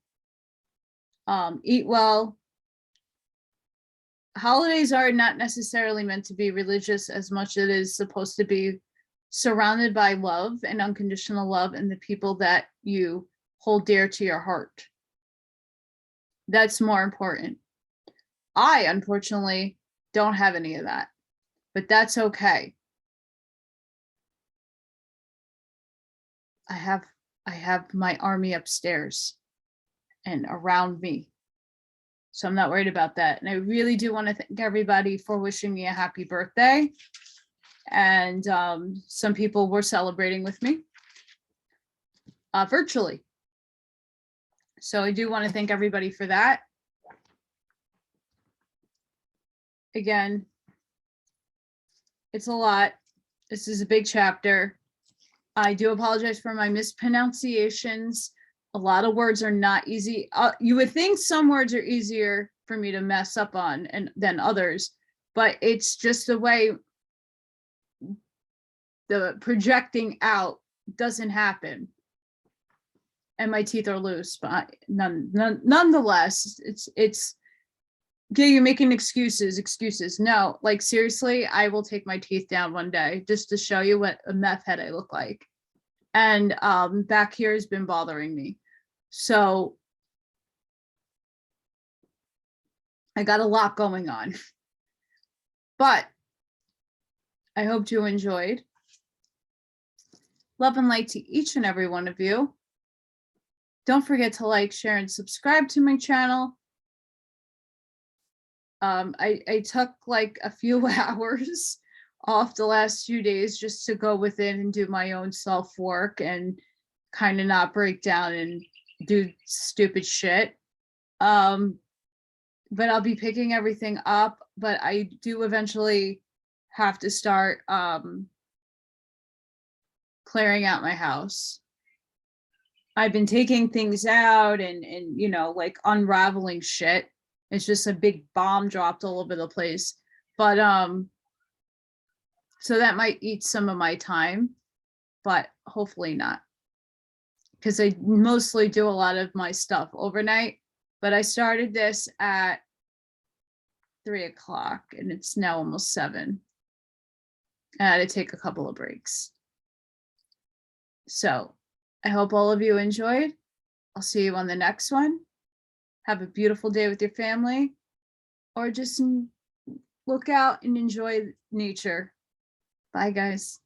Eat well. Holidays are not necessarily meant to be religious as much as it is supposed to be surrounded by love and unconditional love and the people that you hold dear to your heart. That's more important. I, unfortunately, don't have any of that, but that's okay. I have my army upstairs and around me. So I'm not worried about that. And I really do want to thank everybody for wishing me a happy birthday. And some people were celebrating with me virtually. So I do want to thank everybody for that. Again, it's a lot. This is a big chapter. I do apologize for my mispronunciations. A lot of words are not easy. You would think some words are easier for me to mess up on than others, but it's just the way the projecting out doesn't happen. And my teeth are loose, but nonetheless, it's okay, you're making excuses. No, like seriously, I will take my teeth down one day just to show you what a meth head I look like. And back here has been bothering me. So I got a lot going on. But I hope you enjoyed. Love and light to each and every one of you. Don't forget to like, share, and subscribe to my channel. I took like a few hours off the last few days just to go within and do my own self work and kind of not break down and do stupid shit. But I'll be picking everything up, but I do eventually have to start clearing out my house. I've been taking things out and like unraveling shit. It's just a big bomb dropped all over the place. But so that might eat some of my time, but hopefully not. Because I mostly do a lot of my stuff overnight, but I started this at 3 o'clock and it's now almost 7. and I had to take a couple of breaks. So I hope all of you enjoyed. I'll see you on the next one. Have a beautiful day with your family, or just look out and enjoy nature. Bye, guys.